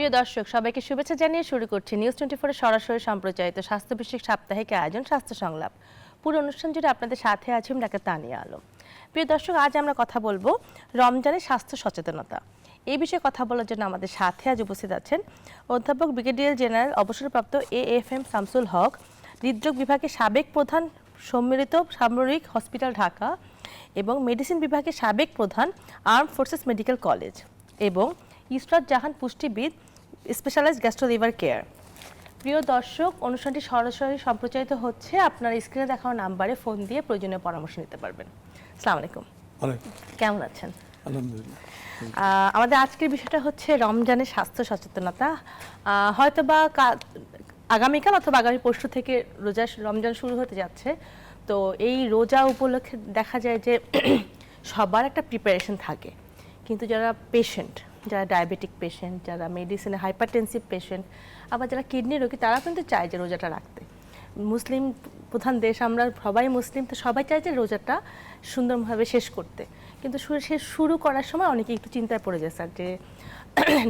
প্রিয় দর্শক, সবাইকে শুভেচ্ছা জানিয়ে শুরু করছি নিউজ 24 এর সরাসরি সম্প্রচারিত স্বাস্থ্য বিষয়ক সাপ্তাহিক আয়োজন স্বাস্থ্য সংলাপ। পুরো অনুষ্ঠান জুড়ে আপনাদের সাথে আছি আমি ডাক্তার তানিয়া আলম। প্রিয় দর্শক, আজ আমরা কথা বলবো রমজানের স্বাস্থ্য সচেতনতা। এই বিষয়ে কথা বলার জন্য আমাদের সাথে আজ উপস্থিত আছেন অধ্যাপক ব্রিগেডিয়ার জেনারেল অবসরপ্রাপ্ত AFM শামসুল হক, হৃদরোগ বিভাগের সাবেক প্রধান, সম্মিলিত সামরিক হসপিটাল ঢাকা, এবং মেডিসিন বিভাগের সাবেক প্রধান, আর্ম ফোর্সেস মেডিকেল কলেজ, এবং ইসরাত জাহান, পুষ্টিবিদ, স্পেশালাইজড গ্যাস্ট্রো লিভার কেয়ার। প্রিয় দর্শক, অনুষ্ঠানটি সরাসরি সম্প্রচারিত হচ্ছে। আপনার স্ক্রিনে দেখানো নাম্বারে ফোন দিয়ে প্রয়োজনীয় পরামর্শ নিতে পারবেন। আসসালামু আলাইকুম। কেমন আছেন? আলহামদুলিল্লাহ। আমাদের আজকের বিষয়টা হচ্ছে রমজানের স্বাস্থ্য সচেতনতা। হয়তোবা আগামীকাল অথবা আগামী পরশু থেকে রমজান শুরু হতে যাচ্ছে। তো এই রোজা উপলক্ষে দেখা যায় যে সবার একটা প্রিপারেশন থাকে, কিন্তু যারা পেশেন্ট, যারা ডায়াবেটিক পেশেন্ট, যারা মেডিসিনে হাইপারটেনসিভ পেশেন্ট, আবার যারা কিডনি রোগী, তারা কিন্তু চায় যে রোজাটা রাখতে। মুসলিম প্রধান দেশ, আমরা সবাই মুসলিম, তো সবাই চায় যে রোজাটা সুন্দরভাবে শেষ করতে। কিন্তু শুরু করার সময় অনেকে একটু চিন্তায় পড়ে যায় স্যার, যে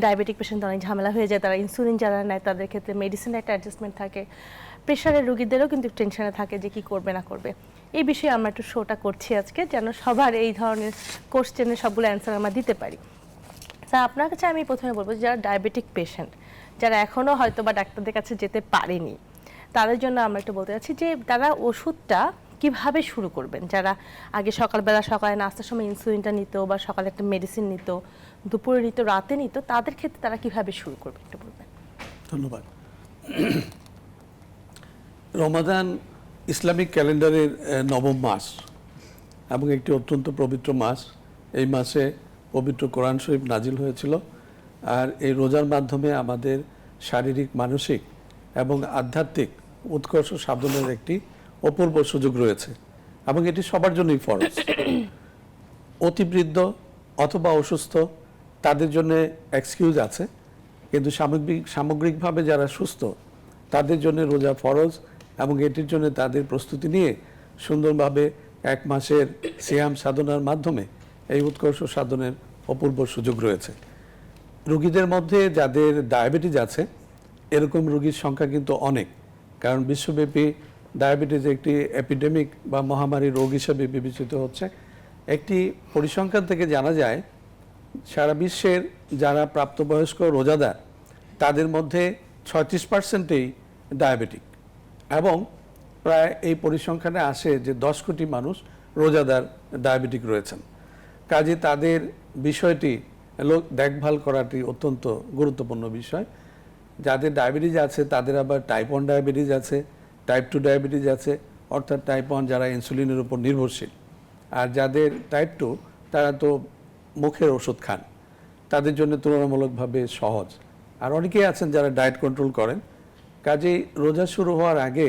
ডায়াবেটিক পেশেন্ট অনেক ঝামেলা হয়ে যায়, তারা ইনসুলিন যারা নেয় তাদের ক্ষেত্রে মেডিসিনের একটা অ্যাডজাস্টমেন্ট থাকে, প্রেশারের রোগীদেরও কিন্তু টেনশনে থাকে যে কী করবে না করবে। এই বিষয়ে আমরা একটু শোটা করছি আজকে, যেন সবার এই ধরনের কোশ্চেনের সবগুলো অ্যান্সার আমরা দিতে পারি। স্যার, আপনার কাছে আমি প্রথমে বলবো, যারা ডায়াবেটিক পেশেন্ট, যারা এখনও হয়তো বা ডাক্তারদের কাছে যেতে পারেনি, তাদের জন্য আমরা একটু বলতে চাচ্ছি যে তারা ওষুধটা কিভাবে শুরু করবেন। যারা আগে সকালে নাস্তার সময় ইনসুলিনটা নিত, বা সকালে একটা মেডিসিন নিত, দুপুরে নিত, রাতে নিত, তাদের ক্ষেত্রে তারা কিভাবে শুরু করবে একটু বলবেন। ধন্যবাদ। রমাদান ইসলামিক ক্যালেন্ডারের নবম মাস এবং একটি অত্যন্ত পবিত্র মাস। এই মাসে পবিত্র কোরআন শরীফ নাজিল হয়েছিল। আর এই রোজার মাধ্যমে আমাদের শারীরিক, মানসিক এবং আধ্যাত্মিক উৎকর্ষ সাধনের একটি অপূর্ব সুযোগ রয়েছে, এবং এটি সবার জন্যই ফরজ। অতিবৃদ্ধ অথবা অসুস্থ তাদের জন্য এক্সকিউজ আছে, কিন্তু সামগ্রিকভাবে যারা সুস্থ তাদের জন্য রোজা ফরজ, এবং এটির জন্য তাদের প্রস্তুতি নিয়ে সুন্দরভাবে এক মাসের সিয়াম সাধনার মাধ্যমে এই উৎকর্ষ সাধনের অপূর্ব সুযোগ রয়েছে। রোগীদের মধ্যে যাদের ডায়াবেটিস আছে, এরকম রোগীর সংখ্যা কিন্তু অনেক, কারণ বিশ্বব্যাপী ডায়াবেটিস একটি এপিডেমিক বা মহামারী রোগ হিসেবে বিবেচিত হচ্ছে। একটি পরিসংখ্যান থেকে জানা যায়, সারা বিশ্বের যারা প্রাপ্তবয়স্ক রোজাদার তাদের মধ্যে 36%ই ডায়াবেটিক, এবং প্রায় এই পরিসংখ্যানে আসে যে 10 কোটি মানুষ রোজাদার ডায়াবেটিক রয়েছেন। কাজে তাদের বিষয়টি দেখভাল করাটি অত্যন্ত গুরুত্বপূর্ণ বিষয়। যাদের ডায়াবেটিস আছে তাদের আবার টাইপ 1 ডায়াবেটিস আছে, টাইপ 2 ডায়াবেটিস আছে, অর্থাৎ টাইপ 1 যারা ইনসুলিনের উপর নির্ভরশীল, আর যাদের টাইপ 2 তারা তো মুখের ওষুধ খান, তাদের জন্য তুলনামূলকভাবে সহজ। আর অনেকেই আছেন যারা ডায়েট কন্ট্রোল করেন। কাজেই রোজা শুরু হওয়ার আগে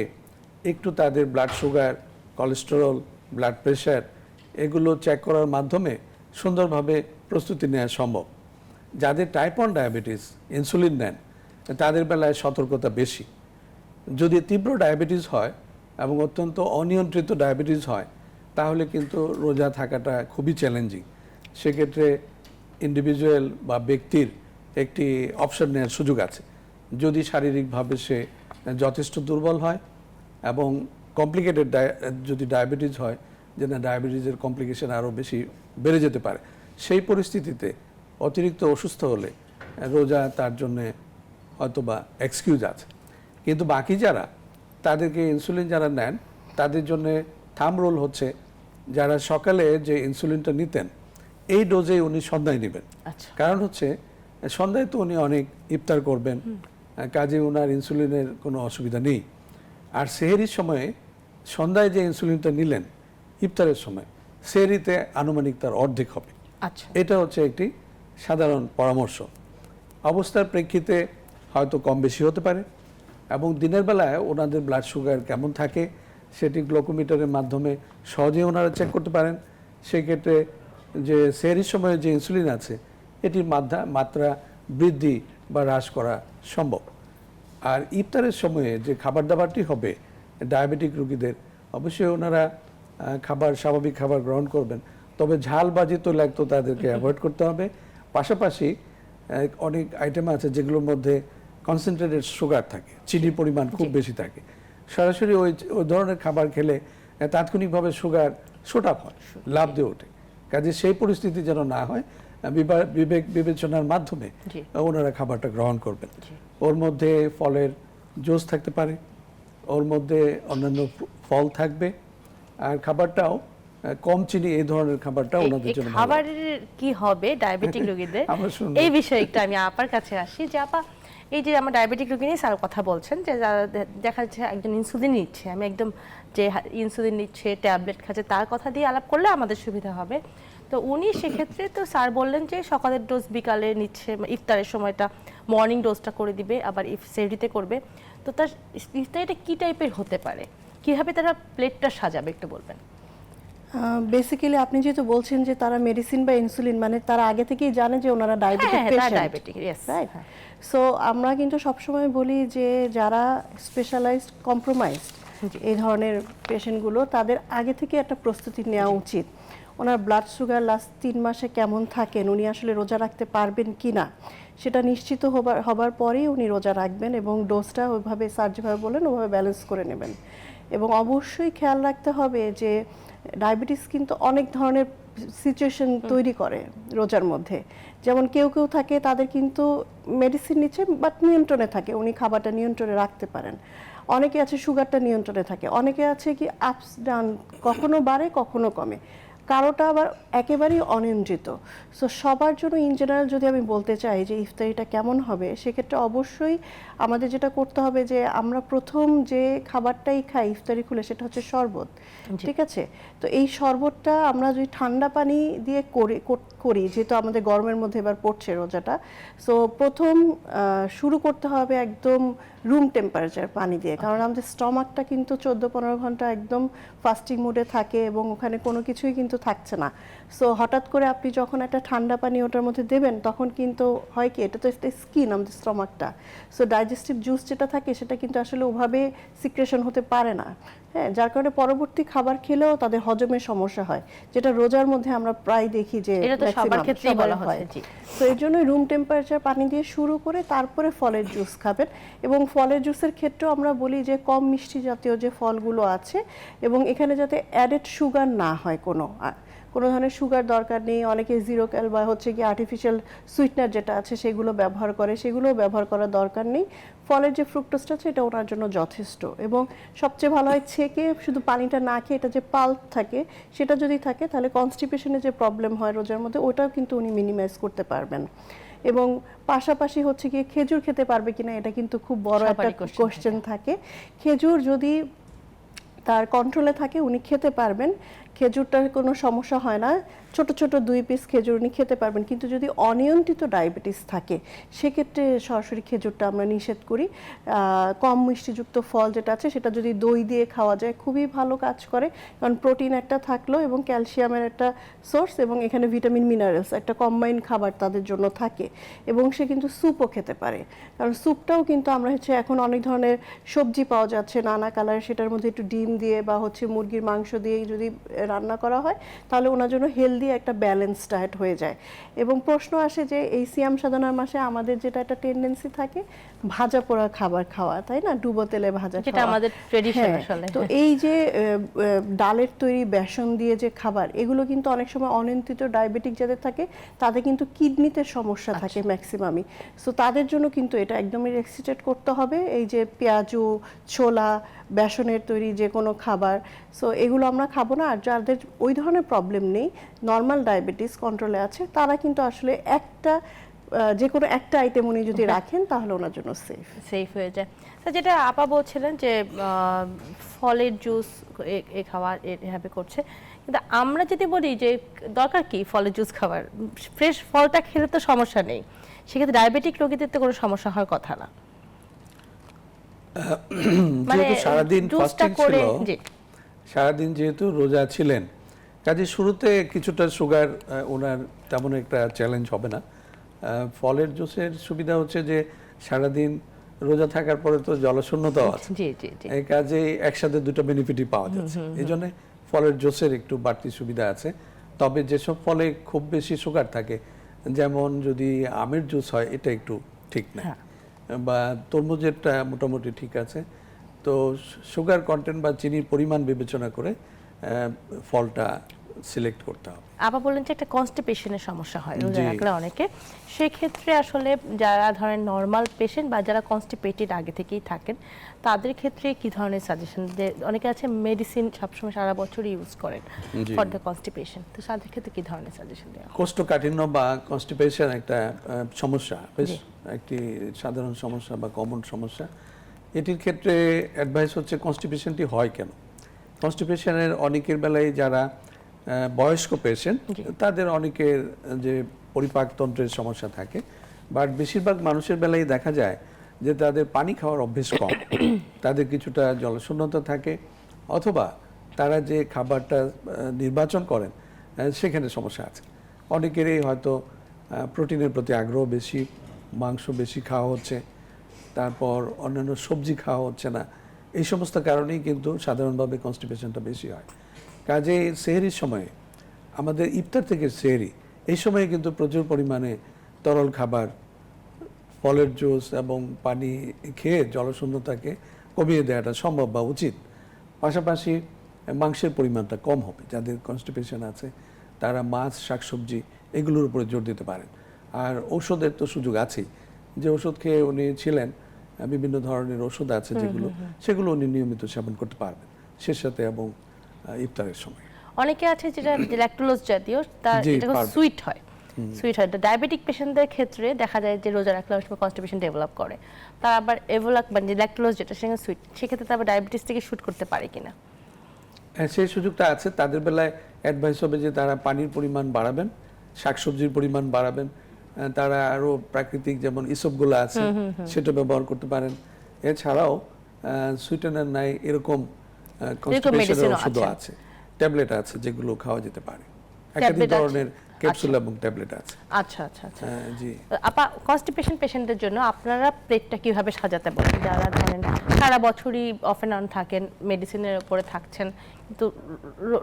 একটু তাদের blood sugar, cholesterol, blood pressure এগুলো চেক করার মাধ্যমে সুন্দরভাবে প্রস্তুতি নেওয়া সম্ভব। যাদের টাইপ 1 ডায়াবেটিস ইনসুলিন নেন তাদের বেলায় সতর্কতা বেশি। যদি তীব্র ডায়াবেটিস হয় এবং অত্যন্ত অনিয়ন্ত্রিত ডায়াবেটিস হয়, তাহলে কিন্তু রোজা থাকাটা খুবই চ্যালেঞ্জিং। সেক্ষেত্রে ইন্ডিভিজুয়াল বা ব্যক্তির একটি অপশন নেওয়ার সুযোগ আছে। যদি শারীরিকভাবে সে যথেষ্ট দুর্বল হয় এবং কমপ্লিকেটেড যদি ডায়াবেটিস হয়, যে না ডায়াবেটিসের কমপ্লিকেশন আরও বেশি বেড়ে যেতে পারে, সেই পরিস্থিতিতে অতিরিক্ত অসুস্থ হলে রোজা তার জন্যে হয়তোবা এক্সকিউজ আছে। কিন্তু বাকি যারা, তাদেরকে ইনসুলিন যারা নেন তাদের জন্যে থাম্ব রুল হচ্ছে, যারা সকালে যে ইনসুলিনটা নিতেন এই ডোজে উনি সন্ধ্যায় নেবেন। কারণ হচ্ছে সন্ধ্যায় তো উনি অনেক ইফতার করবেন, কাজে ওনার ইনসুলিনের কোনো অসুবিধা নেই। আর সেহরির সময়ে সন্ধ্যায় যে ইনসুলিনটা নিলেন ইফতারের সময়, সেহরিতে আনুমানিক তার অর্ধেক হবে। এটা হচ্ছে একটি সাধারণ পরামর্শ। অবস্থার প্রেক্ষিতে হয়তো কম বেশি হতে পারে, এবং দিনের বেলায় ওনাদের ব্লাড সুগার কেমন থাকে সেটি গ্লুকোমিটারের মাধ্যমে সহজেই ওনারা চেক করতে পারেন। সেক্ষেত্রে যে সেহরির সময়ে যে ইনসুলিন আছে এটির মাত্রা বৃদ্ধি বা হ্রাস করা সম্ভব। আর ইফতারের সময়ে যে খাবার দাবারটি হবে ডায়াবেটিক রোগীদের, অবশ্যই ওনারা স্বাভাবিক খাবার গ্রহণ করবেন, তবে ঝাল বাজি তৈলাক্ত তাদেরকে অ্যাভয়েড করতে হবে। পাশাপাশি অনেক আইটেম আছে যেগুলোর মধ্যে কনসেন্ট্রেটেড সুগার থাকে, চিনির পরিমাণ খুব বেশি থাকে। সরাসরি ওই ওই ধরনের খাবার খেলে তাৎক্ষণিকভাবে সুগার শোট আপ হয়, লাভ দিয়ে ওঠে। কাজে সেই পরিস্থিতি যেন না হয়, বিবেক বিবেচনার মাধ্যমে ওনারা খাবারটা গ্রহণ করবেন। ওর মধ্যে ফলের জুস থাকতে পারে, ওর মধ্যে অন্যান্য ফল থাকবে, আর খাবারটাও কম চিনি, এই ধরনের খাবারটা ওনাদের জন্য ভালো। খাবারের কি হবে ডায়াবেটিক রোগীদের, এই বিষয়ে একটু আমি আপার কাছে আসি। যে আপা, এই যে আমার ডায়াবেটিক রোগী নিয়ে স্যার কথা বলছেন যে যারা দেখা যাচ্ছে একজন ইনসুলিন নিচ্ছে, আমি একদম যে ইনসুলিন নিচ্ছে, ট্যাবলেট খাচ্ছে, তার কথা দিয়ে আলাপ করলে আমাদের সুবিধা হবে। তো উনি সেক্ষেত্রে তো স্যার বললেন যে সকালের ডোজ বিকালে নিচ্ছে, ইফতারের সময়টা মর্নিং ডোজটা করে দিবে, আবার সেহরিতে করবে। তো তার ইফতারিটা কি টাইপের হতে পারে, কিভাবে তারা প্লেটটা সাজাবে একটু বলবেন? বেসিক্যালি আপনি যেহেতু বলছেন যে তারা মেডিসিন বা ইনসুলিন, মানে তারা আগে থেকেই জানে যে ওনারা ডায়াবেটিক, রাইট? সো আমরা কিন্তু সবসময় বলি যে যারা স্পেশালাইজড কম্প্রোমাইজড এই ধরনের পেশেন্টগুলো, তাদের আগে থেকে একটা প্রস্তুতি নেওয়া উচিত। ওনার ব্লাড সুগার লাস্ট 3 মাসে কেমন থাকেন, উনি আসলে রোজা রাখতে পারবেন কি না, সেটা নিশ্চিত হবার পরেই উনি রোজা রাখবেন, এবং ডোজটা ওইভাবে স্যার যেভাবে বলেন ওভাবে ব্যালেন্স করে নেবেন। এবং অবশ্যই খেয়াল রাখতে হবে যে ডায়াবেটিস কিন্তু অনেক ধরনের সিচুয়েশন তৈরি করে রোজার মধ্যে। যেমন কেউ কেউ থাকে তাদের কিন্তু মেডিসিন নিচ্ছে বাট নিয়ন্ত্রণে থাকে, উনি খাবারটা নিয়ন্ত্রণে রাখতে পারেন। অনেকে আছে সুগারটা নিয়ন্ত্রণে থাকে, অনেকে আছে কি আপস ডাউন, কখনো বাড়ে কখনো কমে, কারোটা আবার একেবারেই অনিয়ন্ত্রিত। সো সবার জন্য ইন জেনারেল যদি আমি বলতে চাই যে ইফতারিটা কেমন হবে, সেক্ষেত্রে অবশ্যই আমাদের যেটা করতে হবে যে আমরা প্রথম যে খাবারটাই খাই ইফতারি খুলে, সেটা হচ্ছে শরবত। ঠিক আছে? তো এই শরবতটা আমরা যদি ঠান্ডা পানি দিয়ে করি, যেহেতু আমাদের গরমের মধ্যে এবার পড়ছে রোজাটা, সো প্রথম শুরু করতে হবে একদম রুম টেম্পারেচার পানি দিয়ে, কারণ আমাদের স্টমাকটা কিন্তু 14-15 ঘন্টা একদম ফাস্টিং মোডে থাকে এবং ওখানে কোনো কিছুই কিন্তু থাকছে না। সো হঠাৎ করে আপনি যখন একটা ঠান্ডা পানি ওটার মধ্যে দেবেন, তখন কিন্তু হয় কি, এটা তো একটা স্কিন আমাদের স্টমাকটা, সো ডাইজেস্টিভ জুস যেটা থাকে সেটা কিন্তু আসলে ওভাবে সিক্রেশন হতে পারে না। হ্যাঁ, যার কারণে পরবর্তী খাবার খেলেও তাদের হজমের সমস্যা হয়, যেটা রোজার মধ্যে আমরা প্রায় দেখি যে সবার ক্ষেত্রেই বলা হয়। তো এর জন্য রুম টেম্পারেচার পানি দিয়ে শুরু করে তারপরে ফলের জুস খাবেন। এবং ফলের জুসের ক্ষেত্রেও আমরা বলি যে কম মিষ্টি জাতীয় যে ফলগুলো আছে, এবং এখানে যাতে অ্যাডেড সুগার না হয়, কোনো ধরনের সুগার দরকার নেই। অনেকে জিরো ক্যাল বা হচ্ছে কি আর্টিফিশিয়াল সুইটনার যেটা আছে সেগুলো ব্যবহার করে, সেগুলোও ব্যবহার করার দরকার নেই। ফলের যে ফ্রুক্টোজটা আছে এটা ওনার জন্য যথেষ্ট। এবং সবচেয়ে ভালো হয় ছেঁকে শুধু পানিটা না খেয়ে এটা যে পাল্প থাকে সেটা যদি থাকে, তাহলে কনস্টিপেশনের যে প্রবলেম হয় রোজার মধ্যে, ওটাও কিন্তু উনি মিনিমাইজ করতে পারবেন। এবং পাশাপাশি হচ্ছে কি খেজুর খেতে পারবে কিনা, এটা কিন্তু খুব বড় একটা কোশ্চেন থাকে। খেজুর যদি তার কন্ট্রোলে থাকে উনি খেতে পারবেন, খেজুরটার কোনো সমস্যা হয় না, ছোট ছোট 2 পিস খেজুর উনি খেতে পারবেন। কিন্তু যদি অনিয়ন্ত্রিত ডায়াবেটিস থাকে, সেক্ষেত্রে সরাসরি খেজুরটা আমরা নিষেধ করি। কম মিষ্টিযুক্ত ফল যেটা আছে সেটা যদি দই দিয়ে খাওয়া যায় খুবই ভালো কাজ করে, কারণ প্রোটিন একটা থাকলো এবং ক্যালসিয়ামের একটা সোর্স, এবং এখানে ভিটামিন মিনারেলস একটা কম্বাইন্ড খাবার তাদের জন্য থাকে। এবং সে কিন্তু স্যুপও খেতে পারে, কারণ স্যুপটাও কিন্তু আমরা হচ্ছে এখন অনেক ধরনের সবজি পাওয়া যাচ্ছে নানা কালার, সেটার মধ্যে একটু ডিম দিয়ে বা হচ্ছে মুরগির মাংস দিয়ে যদি রান্না করা হয়, তাহলে ওনার জন্য হেলদি একটা ব্যালেন্স ডায়েট হয়ে যায়। এবং প্রশ্ন আসে যে এই সিয়াম সাধনার মাসে আমাদের যেটা একটা টেন্ডেন্সি থাকে ভাজা পোড়া খাবার খাওয়া, তাই না, ডুবো তেলে ভাজা খাওয়া, যেটা আমাদের ট্র্যাডিশন আসলে। তো এই যে ডালের তৈরি বেসন দিয়ে যে খাবার, এগুলো কিন্তু অনেক সময় অনিয়ন্ত্রিত ডায়াবেটিক যাদের থাকে তাদের কিন্তু কিডনিতে সমস্যা থাকে ম্যাক্সিমামই। সো তাদের জন্য কিন্তু এটা একদমই রেস্ট্রিক্টেড করতে হবে, এই যে পেঁয়াজু, ছোলা, বেসনের তৈরি যে কোনো খাবার, সো এগুলো আমরা খাবো না। আর যাদের ওই ধরনের প্রবলেম নেই, নর্মাল ডায়াবেটিস কন্ট্রোলে আছে, তারা কিন্তু আসলে যে কোনো একটা আইটেম উনি যদি রাখেন তাহলে ওনার জন্য সেফ হয়ে যায়। তো যেটা আপা বলছিলেন যে ফলের জুস এ খাওয়া এভাবে করছে, কিন্তু আমরা যদি বলি যে দরকার কি ফলের জুস খাবার, ফ্রেশ ফলটা খেলে তো সমস্যা নেই, সেক্ষেত্রে ডায়াবেটিক রোগীদের তো কোনো সমস্যা হওয়ার কথা না। মানে সারাদিন ফাস্টিং ছিল, সারাদিন যেহেতু রোজা ছিলেন, কাজে শুরুতে কিছুটা সুগার ওনার তেমন একটা চ্যালেঞ্জ হবে না। ফলের জুসের সুবিধা হচ্ছে যে সারাদিন রোজা থাকার পরে তো জলশূন্যতাও আছে, এই কাজে একসাথে দুটো বেনিফিটই পাওয়া যাচ্ছে। এই জন্য ফলের জুসের একটু বাড়তি সুবিধা আছে। তবে যেসব ফলে খুব বেশি সুগার থাকে, যেমন যদি আমের জুস হয় এটা একটু ঠিক না, হ্যাঁ। বা তরমুজেরটা মোটামুটি ঠিক আছে। তো সুগার কন্টেন্ট বা চিনির পরিমাণ বিবেচনা করে ফলটা সিলেক্ট করতে হবে। আবার বললেন যে একটা কনস্টিপেশনের সমস্যা হয় রোজা জি। রাখলে অনেকে, সেক্ষেত্রে আসলে যারা ধরেন নর্মাল পেশেন্ট বা যারা কনস্টিপেটেড আগে থেকেই থাকেন তাদের ক্ষেত্রে কি ধরনের সাজেশন? যে অনেকে আছে মেডিসিন সবসময় সারা বছর ইউজ করেন জি। ফর দ্য কনস্টিপেশন, তো তাদের ক্ষেত্রে কি ধরনের সাজেশন দেওয়া? কোষ্ঠকাঠিন্য বা কনস্টিপেশন একটা সমস্যা, বেশ জি। একটি সাধারণ সমস্যা বা কমন সমস্যা। এটির ক্ষেত্রে অ্যাডভাইস হচ্ছে কনস্টিপেশনটি হয় কেন। কনস্টিপেশনের অনেকের বেলায় যারা বয়স্ক পেশেন্ট জি। তাদের অনেকের যে পরিপাকতন্ত্রের সমস্যা থাকে, বাট বেশিরভাগ মানুষের বেলায় দেখা যায় যে তাদের পানি খাওয়ার অভ্যেস কম, তাদের কিছুটা জলশূন্যতা থাকে, অথবা তারা যে খাবারটা নির্বাচন করেন সেখানে সমস্যা আছে। অনেকেরই হয়তো প্রোটিনের প্রতি আগ্রহ বেশি, মাংস বেশি খাওয়া হচ্ছে, তারপর অন্যান্য সবজি খাওয়া হচ্ছে না। এই সমস্ত কারণেই কিন্তু সাধারণভাবে কনস্টিপেশনটা বেশি হয়। কাজে সেহরির সময়ে আমাদের ইফতার থেকে সেহরি এই সময়ে কিন্তু প্রচুর পরিমাণে তরল খাবার, ফলের জুস এবং পানি খেয়ে জলশূন্যতাকে কমিয়ে দেওয়াটা সম্ভব বা উচিত। পাশাপাশি মাংসের পরিমাণটা কম হবে। যাদের কনস্টিপেশন আছে তারা মাছ, শাকসবজি এগুলোর উপরে জোর দিতে পারেন। আর ঔষধের তো সুযোগ আছেই, যে ওষুধ খেয়ে উনি ছিলেন, বিভিন্ন ধরনের ওষুধ আছে যেগুলো, সেগুলো উনি নিয়মিত সেবন করতে পারবেন শেষ সাথে এবং ইফতারের সময়। অনেকে আছে যেটা ল্যাকটোজ জাতীয়, তার জি, এটা পারবে। সুইট হয়, সুইট হয়। ডায়াবেটিক পেশেন্টদের ক্ষেত্রে দেখা যায় যে রোজা রাখলে অনেক সময় কনস্টিপেশন ডেভেলপ করে, তার আবার এভোলাক মানে ল্যাকটোজ যেটা সেখানে সুইট, সেক্ষেত্রে তার আবার ডায়াবেটিস থেকে শুট করতে পারে কিনা? হ্যাঁ, সেই সুযোগটা আছে। তাদের বেলায় অ্যাডভাইস হবে যে তারা পানির পরিমাণ বাড়াবেন, শাকসবজির পরিমাণ বাড়াবেন, তারা আরও প্রাকৃতিক যেমন ইসবগুলো আছে সেটা ব্যবহার করতে পারেন। এছাড়াও সুইটেনার নাই এরকম কনস্টিপেশনের medicine ও ওষুধও আছে। আছে, ট্যাবলেট আছে যেগুলো খাওয়া যেতে পারে। একাধিক Tablet আছে? ধরনের ক্যাপসুল এবং ট্যাবলেট আছে। আচ্ছা আচ্ছা আচ্ছা। জি। আপা, কনস্টিপেশন পেশেন্টদের জন্য আপনারা প্লেটটা কিভাবে সাজাতে বলেন? যারা ধরেন সারা বছরই অফ অ্যান্ড অন থাকেন, মেডিসিনের উপরে থাকছেন, কিন্তু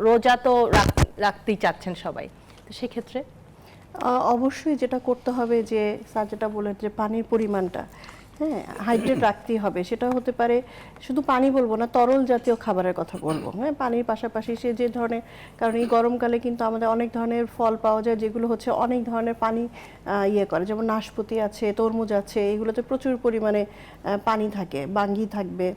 রোজা তো রাখতেই চাচ্ছেন সবাই, তো সেক্ষেত্রে অবশ্যই যেটা করতে হবে যে স্যার যেটা বলেন যে পানির পরিমাণটা, হ্যাঁ, হাইড্রেট রাখতেই হবে। সেটা হতে পারে, শুধু পানি বলবো না, তরল জাতীয় খাবারের কথা বলবো। হ্যাঁ, পানির পাশাপাশি সে যে ধরনের, কারণ এই গরমকালে কিন্তু আমাদের অনেক ধরনের ফল পাওয়া যায় যেগুলো হচ্ছে অনেক ধরনের পানি ইয়ে করে, যেমন নাশপাতি আছে, তরমুজ আছে, এগুলোতে প্রচুর পরিমাণে পানি থাকে, বাঙ্গি থাকবে।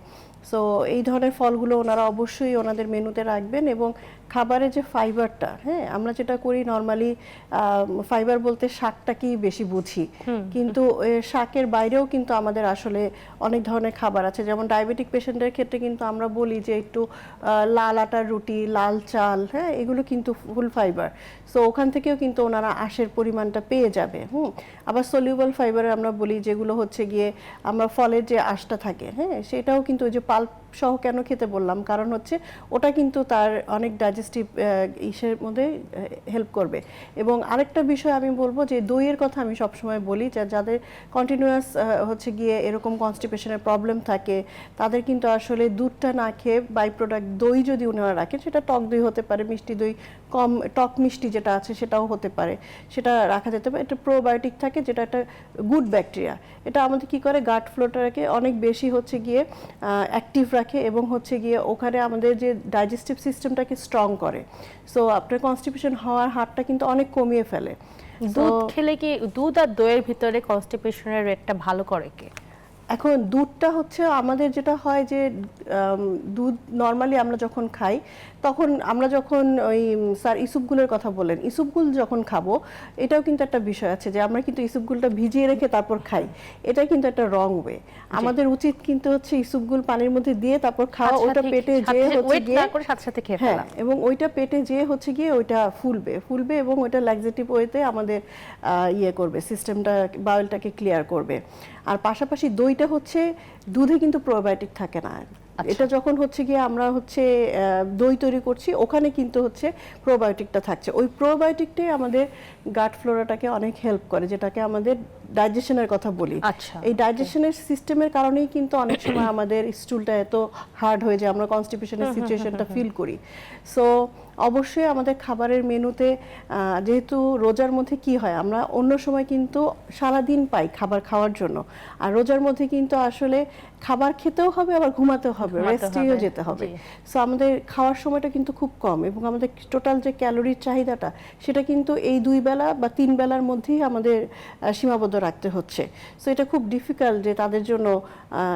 সো এই ধরনের ফলগুলো ওনারা অবশ্যই ওনাদের মেনুতে রাখবেন। এবং খাবারের যে ফাইবারটা, হ্যাঁ, আমরা যেটা করি নর্মালি ফাইবার বলতে শাকটাকেই বেশি বুঝি, কিন্তু শাকের বাইরেও কিন্তু আমাদের আসলে অনেক ধরনের খাবার আছে। যেমন ডায়াবেটিক পেশেন্টের ক্ষেত্রে কিন্তু আমরা বলি যে একটু লাল আটার রুটি, লাল চাল, হ্যাঁ, এগুলো কিন্তু ফুল ফাইবার। সো ওখান থেকেও কিন্তু ওনারা আঁশের পরিমাণটা পেয়ে যাবে। আবার সলিউবল ফাইবার আমরা বলি, যেগুলো হচ্ছে গিয়ে আমরা ফলের যে আঁশটা থাকে, হ্যাঁ, সেটাও কিন্তু ওই যে পাল্প সহ কেন খেতে বললাম, কারণ হচ্ছে ওটা কিন্তু তার অনেক ডাইজেস্টিভ ইসের মধ্যে হেল্প করবে। এবং আরেকটা বিষয় আমি বলবো যে দইয়ের কথা আমি সবসময় বলি, যাদের কন্টিনিউয়াস হচ্ছে গিয়ে এরকম কনস্টিপেশনের প্রবলেম থাকে, তাদের কিন্তু আসলে দুধটা না খেয়ে বাই প্রোডাক্ট দই যদি ওনারা রাখেন, সেটা টক দই হতে পারে, মিষ্টি দই, কম টক মিষ্টি যেটা আছে সেটাও হতে পারে, সেটা রাখা যেতে পারে। এটা প্রোবায়োটিক থাকে, যেটা একটা গুড ব্যাকটেরিয়া। এটা আমাদের কি করে, গাট ফ্লোটাকে অনেক বেশি হচ্ছে গিয়ে অ্যাক্টিভ রাখে এবং হচ্ছে গিয়ে ওখানে আমাদের যে ডাইজেস্টিভ সিস্টেমটাকে স্ট্রং করে। সো আপনার কনস্টিপেশন হওয়ার হারটা কিন্তু অনেক কমিয়ে ফেলে। দুধ খেলে কি, দুধ আর দইয়ের ভিতরে কনস্টিপেশনের রেটটা ভালো করে কে? এখন দুধটা হচ্ছে আমাদের যেটা হয় যে দুধ নর্মালি আমরা যখন খাই, তখন আমরা যখন ওই স্যার ইসুপগুলোর কথা বলেন, ইসুপগুল যখন খাবো, এটাও কিন্তু একটা বিষয় আছে যে আমরা কিন্তু ইসুপগুলটা ভিজিয়ে রেখে তারপর খাই। এটা কিন্তু একটা রং ওয়ে। আমাদের উচিত কিন্তু হচ্ছে ইসুপগুল পানির মধ্যে দিয়ে তারপর খাওয়া, ওটা পেটে যেয়ে হচ্ছে গিয়ে সাথে সাথে খেয়ে হ্যাঁ, ফেলা। এবং ওইটা পেটে যেয়ে হচ্ছে গিয়ে ওইটা ফুলবে এবং ওইটা ল্যাক্সেটিভ ওয়েতে আমাদের ইয়ে করবে, সিস্টেমটা, বাউলটাকে ক্লিয়ার করবে। আর পাশাপাশি দইটা হচ্ছে, দুধে কিন্তু প্রোবায়োটিক থাকে না। এটা যখন হচ্ছে গিয়ে আমরা হচ্ছে দই তৈরি করছি, ওখানে কিন্তু হচ্ছে প্রোবায়োটিকটা থাকছে। ওই প্রোবায়োটিকটাই আমাদের গাট ফ্লোরাটাকে অনেক হেল্প করে, যেটাকে আমাদের ডাইজেশনের কথা বলি। আচ্ছা, এই ডাইজেশনের সিস্টেমের কারণেই কিন্তু অনেক সময় আমাদের স্টুলটা এত হার্ড হয়ে যায়, আমরা কনস্টিপেশনের সিচুয়েশনটা ফিল করি। সো অবশ্যই আমাদের খাবারের মেনুতে যেহেতু রোজার মধ্যে কি হয়, আমরা অন্য সময় কিন্তু সারাদিন পাই খাবার খাওয়ার জন্য, আর রোজার মধ্যে কিন্তু আসলে খাবার খেতেও হবে আবার ঘুমাতেও হবে, রেস্টেও যেতে হবে। সো আমাদের খাওয়ার সময়টা কিন্তু খুব কম, এবং আমাদের টোটাল যে ক্যালোরির চাহিদাটা সেটা কিন্তু এই 2 বেলা বা 3 বেলার মধ্যেই আমাদের সীমাবদ্ধ রাখতে হচ্ছে। সো এটা খুব ডিফিকাল্ট যে তাদের জন্য,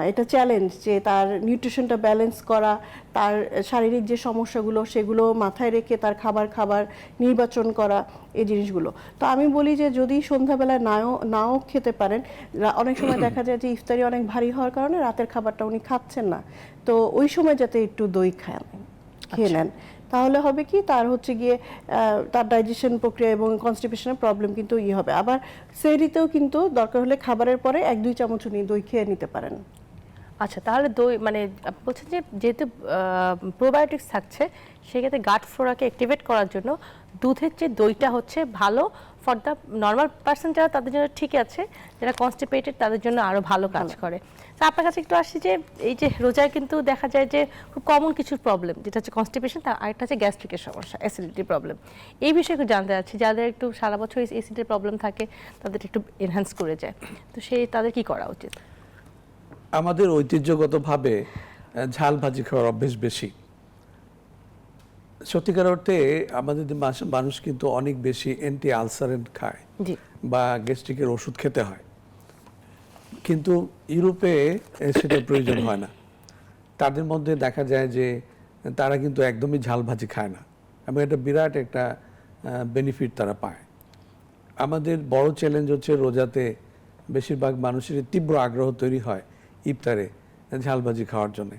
এটা চ্যালেঞ্জ যে তার নিউট্রিশনটা ব্যালেন্স করা, তার শারীরিক যে সমস্যাগুলো সেগুলো মাথায় রেখে তার খাবার নির্বাচন করা, এই জিনিসগুলো। তো আমি বলি যে যদি সন্ধ্যাবেলায় নাও খেতে পারেন, অনেক সময় দেখা যায় যে ইফতারি অনেক ভারী হওয়ার কারণে রাতের খাবারটা উনি খাচ্ছেন না, তো ওই সময় যাতে একটু দই খেয়ে নেন, তাহলে হবে কি তার হচ্ছে গিয়ে তার ডাইজেশন প্রক্রিয়া এবং কনস্টিপেশনের প্রবলেম কিন্তু হবে। আবার সেহরিতেও কিন্তু দরকার হলে খাবারের পরে 1-2 চামচ উনি দই খেয়ে নিতে পারেন। আচ্ছা, তাহলে দই মানে আপনি বলছেন যে যেহেতু প্রোবায়োটিক্স থাকছে, সেক্ষেত্রে গাট ফ্লোরাকে অ্যাক্টিভেট করার জন্য দুধের যে দইটা হচ্ছে ভালো ফর দ্য নর্মাল পার্সন, যারা তাদের জন্য ঠিক আছে, যারা কনস্টিপেটেড তাদের জন্য আরও ভালো কাজ করে। তো আপনার কাছে একটু আসছি যে এই যে রোজায় কিন্তু দেখা যায় যে খুব কমন কিছু প্রবলেম, যেটা হচ্ছে কনস্টিপেশন, তার আরেকটা হচ্ছে গ্যাস্ট্রিকের সমস্যা, অ্যাসিডিটির প্রবলেম। এই বিষয়ে একটু জানতে চাচ্ছি, যাদের একটু সারা বছর অ্যাসিডিটির প্রবলেম থাকে তাদের একটু এনহ্যান্স করে যায়, তো তাদের কি করা উচিত? আমাদের ঐতিহ্যগতভাবে ঝাল ভাজি খাওয়ার অভ্যেস বেশি। সত্যিকার অর্থে আমাদের মানুষ কিন্তু অনেক বেশি অ্যান্টি আলসারেন্ট খায় বা গ্যাস্ট্রিকের ওষুধ খেতে হয়, কিন্তু ইউরোপে সেটা প্রয়োজন হয় না। তাদের মধ্যে দেখা যায় যে তারা কিন্তু একদমই ঝাল ভাজি খায় না, এবং এটা বিরাট একটা বেনিফিট তারা পায়। আমাদের বড় চ্যালেঞ্জ হচ্ছে রোজাতে বেশিরভাগ মানুষের তীব্র আগ্রহ তৈরি হয় ইফতারে ঝালভাজি খাওয়ার জন্যে।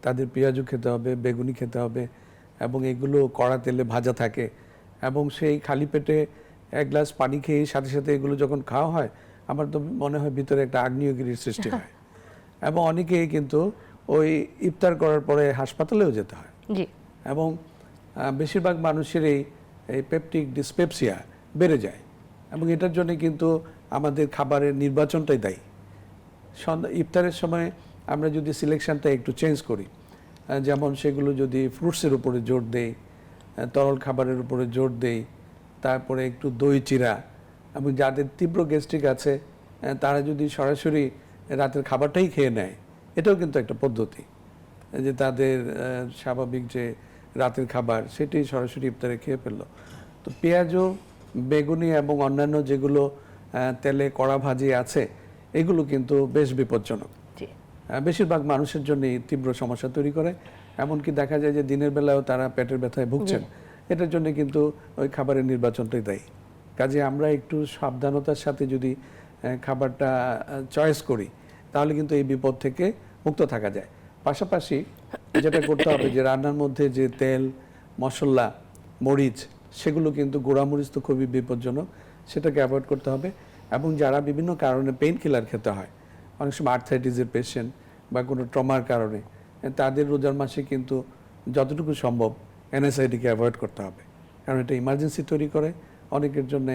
তাদের পেঁয়াজও খেতে হবে, বেগুনি খেতে হবে, এবং এগুলো কড়া তেলে ভাজা থাকে, এবং সেই খালি পেটে 1 গ্লাস পানি খেয়ে সাথে সাথে এগুলো যখন খাওয়া হয়, আমার তো মনে হয় ভিতরে একটা আগ্নেয়গিরির সৃষ্টি হয়। এবং অনেকেই কিন্তু ওই ইফতার করার পরে হাসপাতালেও যেতে হয়। এবং বেশিরভাগ মানুষের এই পেপটিক ডিসপেপসিয়া বেড়ে যায়, এবং এটার জন্য কিন্তু আমাদের খাবারের নির্বাচনটাই দায়ী। ইফতারের সময় আমরা যদি সিলেকশনটা একটু চেঞ্জ করি, যেমন সেগুলো যদি ফ্রুটসের উপরে জোর দেই, তরল খাবারের উপরে জোর দেই, তারপরে একটু দই চিরা, এবং যাদের তীব্র গ্যাস্ট্রিক আছে তারা যদি সরাসরি রাতের খাবারটাই খেয়ে নেয়, এটাও কিন্তু একটা পদ্ধতি, যে তাদের স্বাভাবিক যে রাতের খাবার সেটাই সরাসরি ইফতারে খেয়ে ফেললো। তো পেঁয়াজও, বেগুনি এবং অন্যান্য যেগুলো তেলে কড়া ভাজি আছে, এগুলো কিন্তু বেশ বিপজ্জনক, বেশিরভাগ মানুষের জন্যই তীব্র সমস্যা তৈরি করে। এমনকি দেখা যায় যে দিনের বেলাও তারা পেটের ব্যথায় ভুগছেন, এটার জন্য কিন্তু ওই খাবারের নির্বাচনটাই দায়ী। কাজে আমরা একটু সাবধানতার সাথে যদি খাবারটা চয়েস করি, তাহলে কিন্তু এই বিপদ থেকে মুক্ত থাকা যায়। পাশাপাশি যেটা করতে হবে যে রান্নার মধ্যে যে তেল, মশলা, মরিচ, সেগুলো কিন্তু গোড়ামরিচ তো খুবই বিপজ্জনক, সেটাকে অ্যাভয়েড করতে হবে। এবং যারা বিভিন্ন কারণে পেইন কিলার খেতে হয়, অনেক সময় আর্থ্রাইটিসের পেশেন্ট বা কোনো ট্রমার কারণে, তাদের রোজার মাসে কিন্তু যতটুকু সম্ভব এনএসআইডিকে অ্যাভয়েড করতে হবে, কারণ এটা ইমার্জেন্সি তৈরি করে অনেকের জন্য,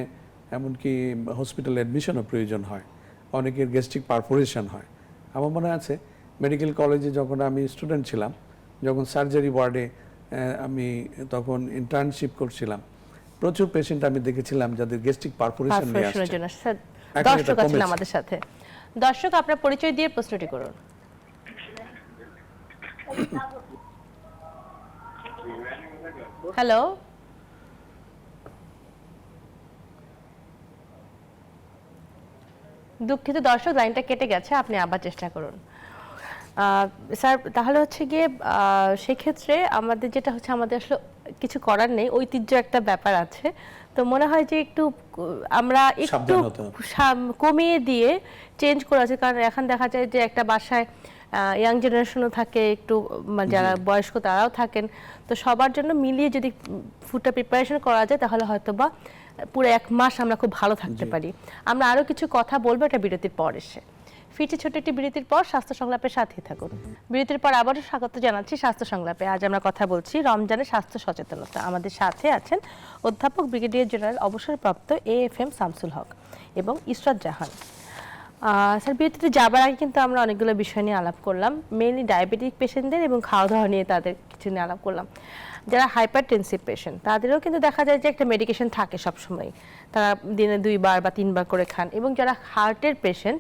এমনকি হসপিটাল অ্যাডমিশনও প্রয়োজন হয়, অনেকের গ্যাস্ট্রিক পারফোরেশন হয়। আমার মনে আছে মেডিকেল কলেজে যখন আমি স্টুডেন্ট ছিলাম, যখন সার্জারি ওয়ার্ডে আমি তখন ইন্টার্নশিপ করছিলাম, প্রচুর পেশেন্ট আমি দেখেছিলাম যাদের গ্যাস্ট্রিক পারফোরেশন নিয়ে আসছে। দর্শক আছেন আমাদের সাথে। দর্শক, আপনার পরিচয় দিয়ে প্রশ্নটি করুন। হ্যালো, দুঃখিত দর্শক, লাইনটা কেটে গেছে, আপনি আবার চেষ্টা করুন। স্যার, তাহলে হচ্ছে গিয়ে সেক্ষেত্রে আমাদের যেটা হচ্ছে, আমাদের আসলে কিছু করার নেই, ঐতিহ্য একটা ব্যাপার আছে, তো মনে হয় যে একটু আমরা একটু কমিয়ে দিয়ে চেঞ্জ করা আছে। কারণ এখন দেখা যায় যে একটা বাসায় ইয়াং জেনারেশনও থাকে, একটু যারা বয়স্ক তারাও থাকেন, তো সবার জন্য মিলিয়ে যদি ফুডটা প্রিপারেশন করা যায়, তাহলে হয়তো বা পুরো 1 মাস আমরা খুব ভালো থাকতে পারি। আমরা আরও কিছু কথা বলবো এটা বিরতির পর এসে। ফিরছি ছোট্ট একটি বিরতির পর, স্বাস্থ্য সংলাপের সাথেই থাকুন। বিরতির পর আবারও স্বাগত জানাচ্ছি স্বাস্থ্য সংলাপে। আজ আমরা কথা বলছি রমজানের স্বাস্থ্য সচেতনতা। আমাদের সাথে আছেন অধ্যাপক ব্রিগেডিয়ার জেনারেল অবসরপ্রাপ্ত AFM শামসুল হক এবং ইসরাত জাহান। স্যার, বিরতিতে যাবার আগে কিন্তু আমরা অনেকগুলো বিষয় নিয়ে আলাপ করলাম, মেইনলি ডায়াবেটিক পেশেন্টদের এবং খাওয়া দাওয়া নিয়ে তাদের কিছু নিয়ে আলাপ করলাম। যারা হাইপারটেনসিভ পেশেন্ট তাদেরও কিন্তু দেখা যায় যে একটা মেডিকেশন থাকে সবসময়, তারা দিনে 2 বার বা 3 বার করে খান। এবং যারা হার্টের পেশেন্ট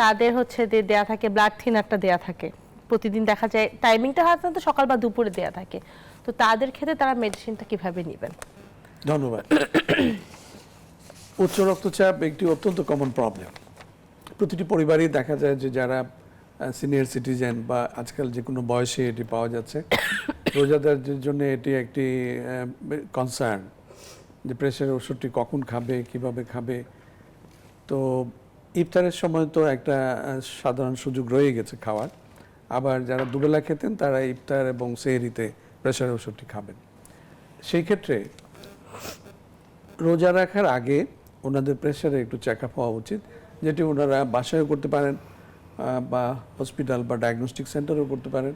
তাদের হচ্ছে দেয়া থাকে ব্লাড থিনারটা দেয়া থাকে প্রতিদিন, দেখা যায় টাইমিংটা হয়তো সকাল বা দুপুরে দেয়া থাকে। তো তাদের ক্ষেত্রে তারা মেডিসিনটা কিভাবে নেবেন? ধন্যবাদ। উচ্চ রক্তচাপ একটি অত্যন্ত কমন প্রবলেম। প্রতিটি পরিবারই দেখা যায় যে যারা সিনিয়র সিটিজেন বা আজকাল যে কোনো বয়সে এটি পাওয়া যাচ্ছে, রোজাদারদের জন্য এটি একটি কনসার্ন যে প্রেশারের ওষুধটি কখন খাবে, কিভাবে খাবে। তো ইফতারের সময় তো একটা সাধারণ সুযোগ রয়ে গেছে খাওয়ার, আবার যারা দুবেলা খেতেন তারা ইফতার এবং সেহরিতে প্রেশারের ওষুধটি খাবেন। সেই ক্ষেত্রে রোজা রাখার আগে ওনাদের প্রেশারে একটু চেক আপ হওয়া উচিত, যেটি ওনারা বাসায়ও করতে পারেন বা হসপিটাল বা ডায়াগনস্টিক সেন্টারেও করতে পারেন,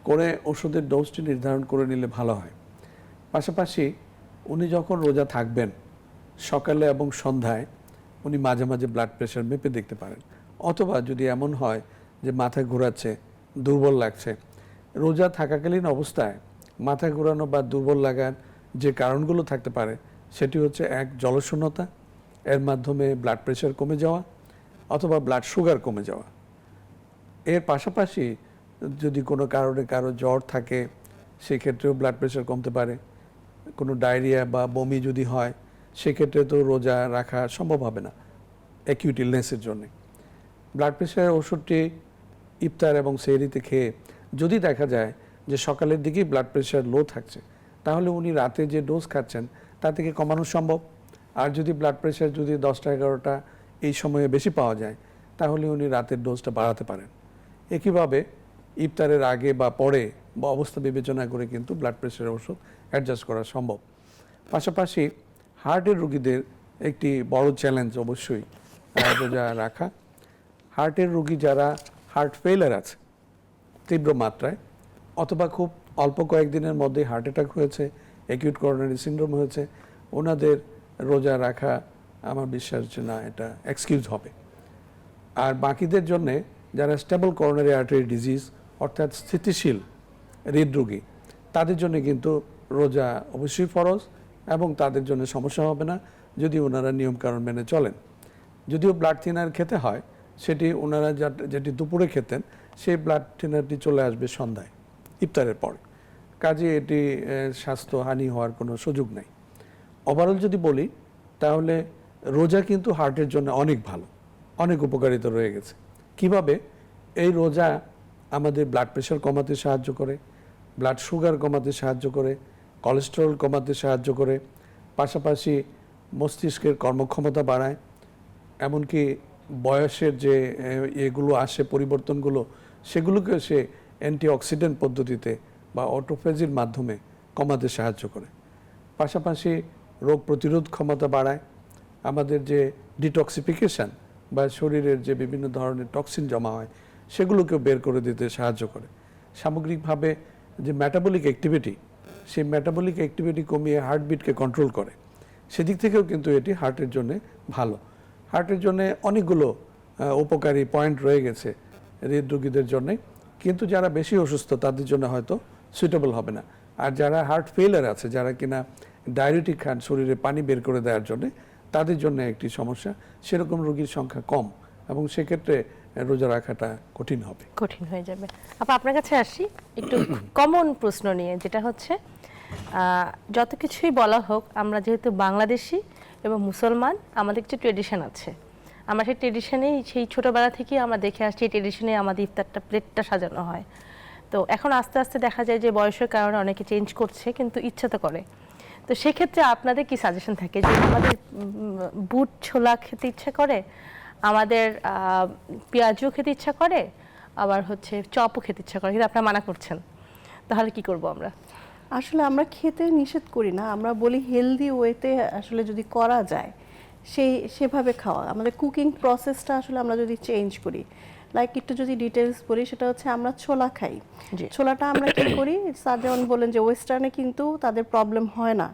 করে ওষুধের ডোজটি নির্ধারণ করে নিলে ভালো হয়। পাশাপাশি উনি যখন রোজা থাকবেন সকালে এবং সন্ধ্যায় উনি মাঝে মাঝে ব্লাড প্রেশার মেপে দেখতে পারেন। অথবা যদি এমন হয় যে মাথা ঘোরাচ্ছে, দুর্বল লাগছে, রোজা থাকাকালীন অবস্থায় মাথা ঘোরানো বা দুর্বল লাগার যে কারণগুলো থাকতে পারে সেটি হচ্ছে এক, জলশূন্যতা, এর মাধ্যমে ব্লাড প্রেশার কমে যাওয়া অথবা ব্লাড সুগার কমে যাওয়া। এর পাশাপাশি যদি কোনো কারণে কারো জ্বর থাকে সেক্ষেত্রেও ব্লাড প্রেশার কমতে পারে। কোনো ডায়রিয়া বা বমি যদি হয় সেক্ষেত্রে তো রোজা রাখা সম্ভব হবে না অ্যাকিউট ইলনেসের জন্যে। ব্লাড প্রেশারের ওষুধটি ইফতার এবং সেহরিতে খেয়ে যদি দেখা যায় যে সকালের দিকেই ব্লাড প্রেশার লো থাকছে, তাহলে উনি রাতে যে ডোজ খাচ্ছেন তা থেকে কমানো সম্ভব। আর যদি ব্লাড প্রেশার যদি 10টা 11টা এই সময়ে বেশি পাওয়া যায় তাহলে উনি রাতের ডোজটা বাড়াতে পারেন। একইভাবে ইফতারের আগে বা পরে বা অবস্থা বিবেচনা করে কিন্তু ব্লাড প্রেশারের ওষুধ অ্যাডজাস্ট করা সম্ভব। পাশাপাশি হার্টের রোগীদের একটি বড় চ্যালেঞ্জ অবশ্যই রোজা রাখা। হার্টের রোগী যারা হার্ট ফেইলার আছে তীব্র মাত্রায়, অথবা খুব অল্প কয়েকদিনের মধ্যে হার্ট অ্যাটাক হয়েছে, অ্যাকিউট করোনারি সিনড্রোম হয়েছে, ওনাদের রোজা রাখা আমার বিশ্বাস যে না, এটা এক্সকিউজ হবে। আর বাকিদের জন্যে যারা স্টেবল করোনারি আর্টারি ডিজিজ অর্থাৎ স্থিতিশীল হৃদরোগী, তাদের জন্য কিন্তু রোজা অবশ্যই ফরজ এবং তাদের জন্য সমস্যা হবে না যদি ওনারা নিয়মকানুন মেনে চলেন। যদিও ব্লাড থিনার খেতে হয়, সেটি ওনারা যেটি দুপুরে খেতেন সেই ব্লাড থিনারটি চলে আসবে সন্ধ্যায় ইফতারের পরে। কাজে এটি স্বাস্থ্যহানি হওয়ার কোনো সুযোগ নেই। ওভারঅল যদি বলি তাহলে রোজা কিন্তু হার্টের জন্য অনেক ভালো, অনেক উপকারিতা রয়ে গেছে। কিভাবে? এই রোজা আমাদের ব্লাড প্রেশার কমাতে সাহায্য করে, ব্লাড সুগার কমাতে সাহায্য করে, কোলেস্টেরল কমাতে সাহায্য করে, পাশাপাশি মস্তিষ্কের কর্মক্ষমতা বাড়ায়, এমনকি বয়সের যে এগুলো আসে পরিবর্তনগুলো সেগুলোকে সে অ্যান্টিঅক্সিডেন্ট পদ্ধতিতে বা অটোফেজির মাধ্যমে কমাতে সাহায্য করে। পাশাপাশি রোগ প্রতিরোধ ক্ষমতা বাড়ায়, আমাদের যে ডিটক্সিফিকেশান বা শরীরের যে বিভিন্ন ধরনের টক্সিন জমা হয় সেগুলোকেও বের করে দিতে সাহায্য করে। সামগ্রিকভাবে যে মেটাবলিক অ্যাক্টিভিটি, সেই মেটাবলিক অ্যাক্টিভিটি কমিয়ে হার্টবিটকে কন্ট্রোল করে, সেদিক থেকেও কিন্তু এটি হার্টের জন্য ভালো। হার্টের জন্য অনেকগুলো উপকারী পয়েন্ট রয়ে গেছে হৃদরোগীদের জন্য, কিন্তু যারা বেশি অসুস্থ তাদের জন্য হয়তো সুইটেবল হবে না। আর যারা হার্ট ফেইলার আছে, যারা কিনা ডায়রিটিক খান শরীরে পানি বের করে দেওয়ার জন্য, তাদের জন্য একটি সমস্যা। সেরকম রোগীর সংখ্যা কম এবং সেক্ষেত্রে রোজা রাখাটা কঠিন হবে, কঠিন হয়ে যাবে। আপনার কাছে আসি একটু কমন প্রশ্ন নিয়ে, যেটা হচ্ছে যত কিছুই বলা হোক, আমরা যেহেতু বাংলাদেশি এবং মুসলমান, আমাদের কিছু ট্রেডিশন আছে। আমরা সেই ট্রেডিশনেই, সেই ছোটোবেলা থেকেই আমরা দেখে আসছি, এই ট্রেডিশনে আমাদের ইফতারটা প্লেটটা সাজানো হয়। তো এখন আস্তে আস্তে দেখা যায় যে বয়সের কারণে অনেকে চেঞ্জ করছে, কিন্তু ইচ্ছা তো করে। তো সেক্ষেত্রে আপনাদের কি সাজেশন থাকে? যে আমাদের বুট ছোলা খেতে ইচ্ছা করে, আমাদের পেঁয়াজও খেতে ইচ্ছা করে, আবার হচ্ছে চপও খেতে ইচ্ছা করে, কিন্তু আপনারা মানা করছেন, তাহলে কি করব আমরা? আসলে আমরা খেতে নিষেধ করি না, আমরা বলি হেলদি ওয়েতে আসলে যদি করা যায় সেভাবে খাওয়া। আমাদের কুকিং প্রসেসটা আসলে আমরা যদি চেঞ্জ করি, লাইক একটু যদি ডিটেলস বলি, সেটা হচ্ছে আমরা ছোলা খাই। ছোলাটা আমরা কি করি, স্যার যেমন বলেন যে ওয়েস্টার্নে কিন্তু তাদের প্রবলেম হয় না,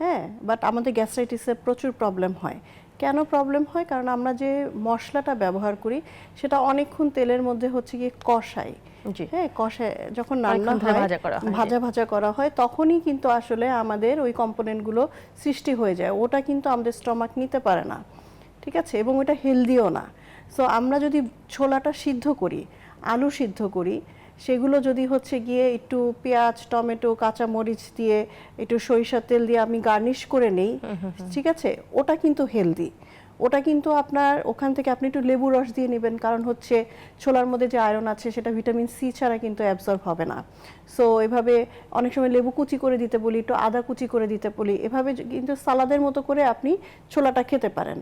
হ্যাঁ, বাট আমাদের গ্যাস্ট্রাইটিসের প্রচুর প্রবলেম হয়। কেন প্রবলেম হয়? কারণ আমরা যে মশলাটা ব্যবহার করি সেটা অনেকক্ষণ তেলের মধ্যে হচ্ছে গিয়ে কষাই। জি। হ্যাঁ, কষায় যখন রান্না অনেকক্ষণ ধরে হয়, ভাজা করা হয়, জি। ভাজা করা হয়, তখনই কিন্তু আসলে আমাদের ওই কম্পোনেন্টগুলো সৃষ্টি হয়ে যায়। ওটা কিন্তু আমাদের স্টমাক নিতে পারে না, ঠিক আছে, এবং ওটা হেলদিও না। সো আমরা যদি ছোলাটা সিদ্ধ করি, আলু সিদ্ধ করি, সেগুলো যদি হচ্ছে গিয়ে একটু পেঁয়াজ, টমেটো, কাঁচা মরিচ দিয়ে একটু সরিষার তেল দিয়ে আমি গার্নিশ করে নেই, ঠিক আছে, ওটা কিন্তু হেলদি। ওটা কিন্তু আপনার ওখান থেকে আপনি একটু লেবু রস দিয়ে নেবেন, কারণ হচ্ছে ছোলার মধ্যে যে আয়রন আছে সেটা ভিটামিন সি ছাড়া কিন্তু অ্যাবজর্ব হবে না। সো এভাবে অনেক সময় লেবু কুচি করে দিতে বলি, একটু আদা কুচি করে দিতে বলি, এভাবে কিন্তু সালাদের মতো করে আপনি ছোলাটা খেতে পারেন।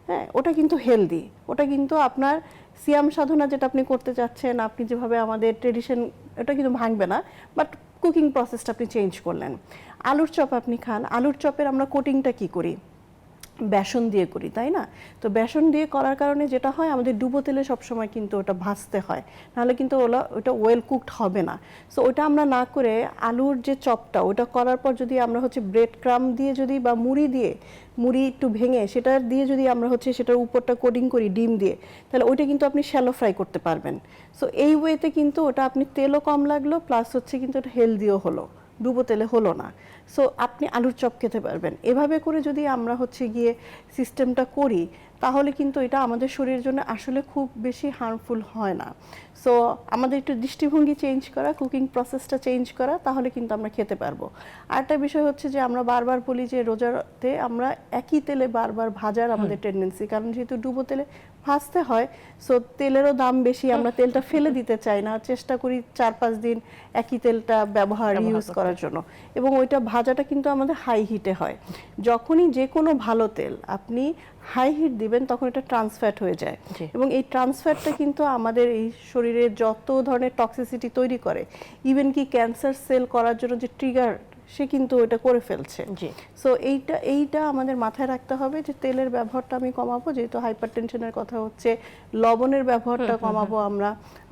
হ্যাঁ, ওটা কিন্তু হেলদি, ওটা কিন্তু আপনার সিয়াম সাধনা যেটা আপনি করতে চাচ্ছেন, আপনি যেভাবে আমাদের ট্রেডিশন, ওটা কিন্তু ভাঙবে না, বাট কুকিং প্রসেসটা আপনি চেঞ্জ করলেন। আলুর চপ আপনি খান, আলুর চপের আমরা কোটিংটা কি করি? বেসন দিয়ে করি, তাই না? তো বেসন দিয়ে করার কারণে যেটা হয়, আমাদের ডুবো তেলে সবসময় কিন্তু ওটা ভাজতে হয়, নাহলে কিন্তু ওটা ওয়েল কুকড হবে না। সো ওটা আমরা না করে আলুর যে চপটা, ওটা করার পর যদি আমরা হচ্ছে ব্রেড ক্রাম্ব দিয়ে যদি বা মুড়ি একটু ভেঙে সেটা দিয়ে যদি আমরা হচ্ছে সেটার উপরটা কোটিং করি ডিম দিয়ে, তাহলে ওইটা কিন্তু আপনি শ্যালো ফ্রাই করতে পারবেন। সো এই ওয়েতে কিন্তু ওটা আপনি তেলও কম লাগলো, প্লাস হচ্ছে কিন্তু এটা হেলদিও হলো, ডুবো তেলে হলো না। সো আপনি আলুর চপ খেতে পারবেন। এভাবে করে যদি আমরা হচ্ছে গিয়ে সিস্টেমটা করি, তাহলে কিন্তু এটা আমাদের শরীরের জন্য আসলে খুব বেশি হার্মফুল হয় না। সো আমাদের একটু দৃষ্টিভঙ্গি চেঞ্জ করা, কুকিং প্রসেসটা চেঞ্জ করা, তাহলে কিন্তু আমরা খেতে পারবো। আরেকটা বিষয় হচ্ছে যে আমরা বারবার বলি যে রোজাতে আমরা একই তেলে বারবার ভাজার আমাদের টেন্ডেন্সি, কারণ যেহেতু ডুবো তেলে ভাজতে হয়, সো তেলেরও দাম বেশি, আমরা তেলটা ফেলে দিতে চাই না, চেষ্টা করি 4-5 দিন একই তেলটা ইউজ করার জন্য। এবং ওইটা ভাজাটা কিন্তু আমাদের হাই হিটে হয়। যখনই যে কোনো ভালো তেল আপনি হাই হিট দিবেন, তখন এটা ট্রান্সফ্যাট হয়ে যায়, এবং এই ট্রান্সফ্যাটটা কিন্তু আমাদের এই শরীরে যত ধরনের টক্সিসিটি তৈরি করে, ইভেন কি ক্যান্সার সেল করার জন্য যে ট্রিগার, সে কিন্তু এটা করে ফেলছে। সো এইটা আমাদের মাথায় রাখতে হবে যে তেলের ব্যবহারটা আমি কমাবো, যেহেতু হাইপারটেনশনের কথা হচ্ছে, লবণের ব্যবহারটা কমাবো।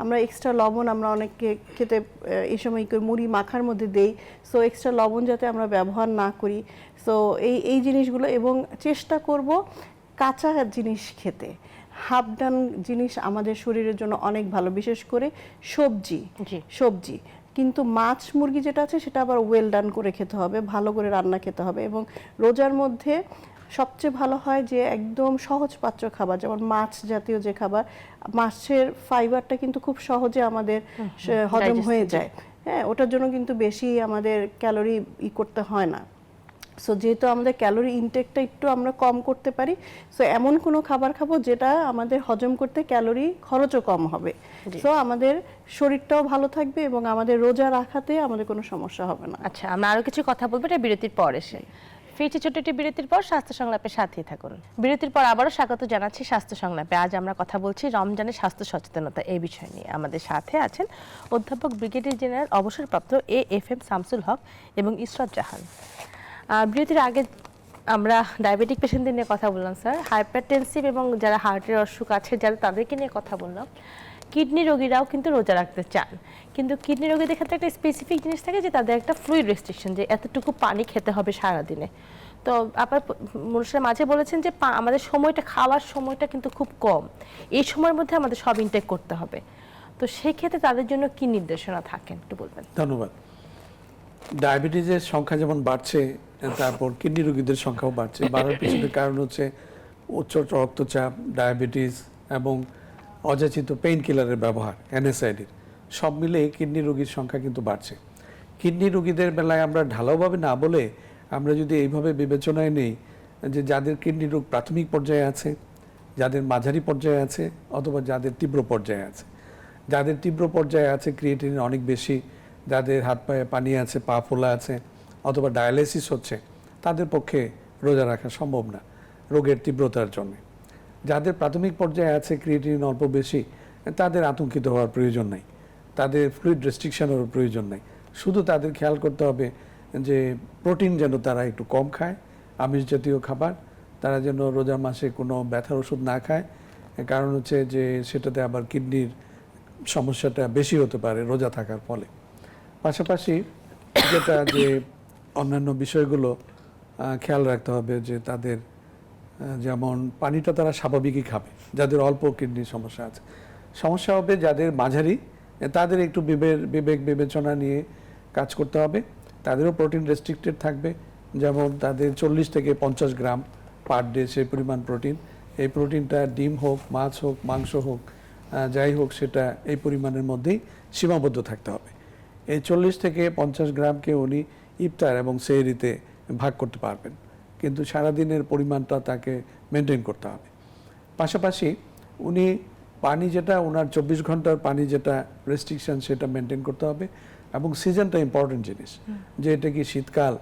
আমরা এক্সট্রা লবণ আমরা অনেককে খেতে এই সময় মুড়ি মাখার মধ্যে দেই, সো এক্সট্রা লবণ যাতে আমরা ব্যবহার না করি। সো এই জিনিসগুলো, এবং চেষ্টা করব কাঁচা জিনিস খেতে। হাফ ডান জিনিস আমাদের শরীরের জন্য অনেক ভালো, বিশেষ করে সবজি। কিন্তু মাছ মুরগি যেটা আছে সেটা আবার ওয়েল ডান করে খেতে হবে, ভালো করে রান্না খেতে হবে। এবং রোজার মধ্যে সবচেয়ে ভালো হয় যে একদম সহজ পাচ্য খাবার, যেমন মাছ জাতীয় যে খাবার, মাছের ফাইবারটা কিন্তু খুব সহজে আমাদের হজম হয়ে যায়। হ্যাঁ, ওটার জন্য কিন্তু বেশি আমাদের ক্যালোরি করতে হয় না। সো যেহেতু আমাদের ক্যালোরি ইনটেকটা একটু আমরা কম করতে পারি, সো এমন কোনো খাবার খাবো যেটা আমাদের হজম করতে ক্যালোরি খরচও কম হবে। সো আমাদের শরীরটাও ভালো থাকবে এবং আমাদের রোজা রাখাতে আমাদের কোনো সমস্যা হবে না। আচ্ছা, আমরা আরো কিছু কথা বলবো এটা বিরতির পর এসে। ফিরছি ছোট্ট একটি বিরতির পর, স্বাস্থ্য সংলাপের সাথেই থাকুন। বিরতির পর আবারও স্বাগত জানাচ্ছি স্বাস্থ্য সংলাপে। আজ আমরা কথা বলছি রমজানের স্বাস্থ্য সচেতনতা এই বিষয় নিয়ে। আমাদের সাথে আছেন অধ্যাপক ব্রিগেডিয়ার জেনারেল অবসরপ্রাপ্ত AFM শামসুল হক এবং ইসরাত জাহান। বিরতির আগে আমরা ডায়াবেটিক পেশেন্টদের নিয়ে কথা বললাম স্যার, হাইপারটেনসিভ এবং যারা হার্টের অসুখ আছে যারা, তাদেরকে নিয়ে কথা বললাম। কিডনি রোগীরাও কিন্তু রোজা রাখতে চান, কিন্তু কিডনি রোগীদের ক্ষেত্রে একটা স্পেসিফিক জিনিস থাকে যে তাদের একটা ফ্লুইড রেস্ট্রিকশন, যে এতটুকু পানি খেতে হবে সারাদিনে। তো আপনার মানুষের মাঝে বলেছেন যে আমাদের সময়টা, খাওয়ার সময়টা কিন্তু খুব কম, এই সময়ের মধ্যে আমাদের সব ইনটেক করতে হবে। তো সেই ক্ষেত্রে তাদের জন্য কি নির্দেশনা থাকেন একটু বলবেন? ধন্যবাদ। ডায়াবেটিসের সংখ্যা যেমন বাড়ছে, তারপর কিডনি রোগীদের সংখ্যাও বাড়ছে। বাড়ার পিছনে কারণ হচ্ছে উচ্চ রক্তচাপ, ডায়াবেটিস এবং অযাচিত পেইন কিলারের ব্যবহার, NSAIDের, সব মিলে কিডনি রোগীর সংখ্যা কিন্তু বাড়ছে। কিডনি রোগীদের বেলায় আমরা ঢালাওভাবে না বলে আমরা যদি এইভাবে বিবেচনায় নেই যে যাদের কিডনি রোগ প্রাথমিক পর্যায়ে আছে, যাদের মাঝারি পর্যায়ে আছে, অথবা যাদের তীব্র পর্যায়ে আছে। যাদের তীব্র পর্যায়ে আছে, ক্রিয়েটিনিন অনেক বেশি, যাদের হাত পায়ে পানি আছে, পা ফোলা আছে, অথবা ডায়ালাইসিস হচ্ছে, তাদের পক্ষে রোজা রাখা সম্ভব না রোগের তীব্রতার জন্য। যাদের প্রাথমিক পর্যায়ে আছে, ক্রিয়েটিনিন অল্প বেশি, তাদের আতঙ্কিত হওয়ার প্রয়োজন নেই, তাদের ফ্লুইড রেস্ট্রিকশনেরও প্রয়োজন নেই। শুধু তাদের খেয়াল করতে হবে যে প্রোটিন যেন তারা একটু কম খায়, আমিষ জাতীয় খাবার, তারা যেন রোজার মাসে কোনো ব্যথার ওষুধ না খায়, কারণ হচ্ছে যে সেটাতে আবার কিডনির সমস্যাটা বেশি হতে পারে রোজা থাকার ফলে। পাশাপাশি যেটা যে অন্যান্য বিষয়গুলো খেয়াল রাখতে হবে যে তাদের যেমন পানিটা তারা স্বাভাবিকই খাবে, যাদের অল্প কিডনির সমস্যা আছে। সমস্যা হবে যাদের মাঝারি, তাদের একটু বিবেক বিবেচনা নিয়ে কাজ করতে হবে। তাদেরও প্রোটিন রেস্ট্রিক্টেড থাকবে, যেমন তাদের 40 থেকে 50 গ্রাম পার ডে সেই পরিমাণ প্রোটিন। এই প্রোটিনটা ডিম হোক, মাছ হোক, মাংস হোক, যাই হোক সেটা এই পরিমাণের মধ্যেই সীমাবদ্ধ থাকতে হবে। এই 40 থেকে 50 গ্রামকে উনি ইফতার এবং সেহরিতে ভাগ করতে পারবেন, কিন্তু সারাদিনের পরিমাণটা তাকে মেনটেন করতে হবে। পাশাপাশি উনি পানি যেটা ওনার 24 ঘন্টার পানি যেটা রেস্ট্রিকশন সেটা মেনটেন করতে হবে। এবং সিজনটা ইম্পর্টেন্ট জিনিস, যে এটা কি শীতকাল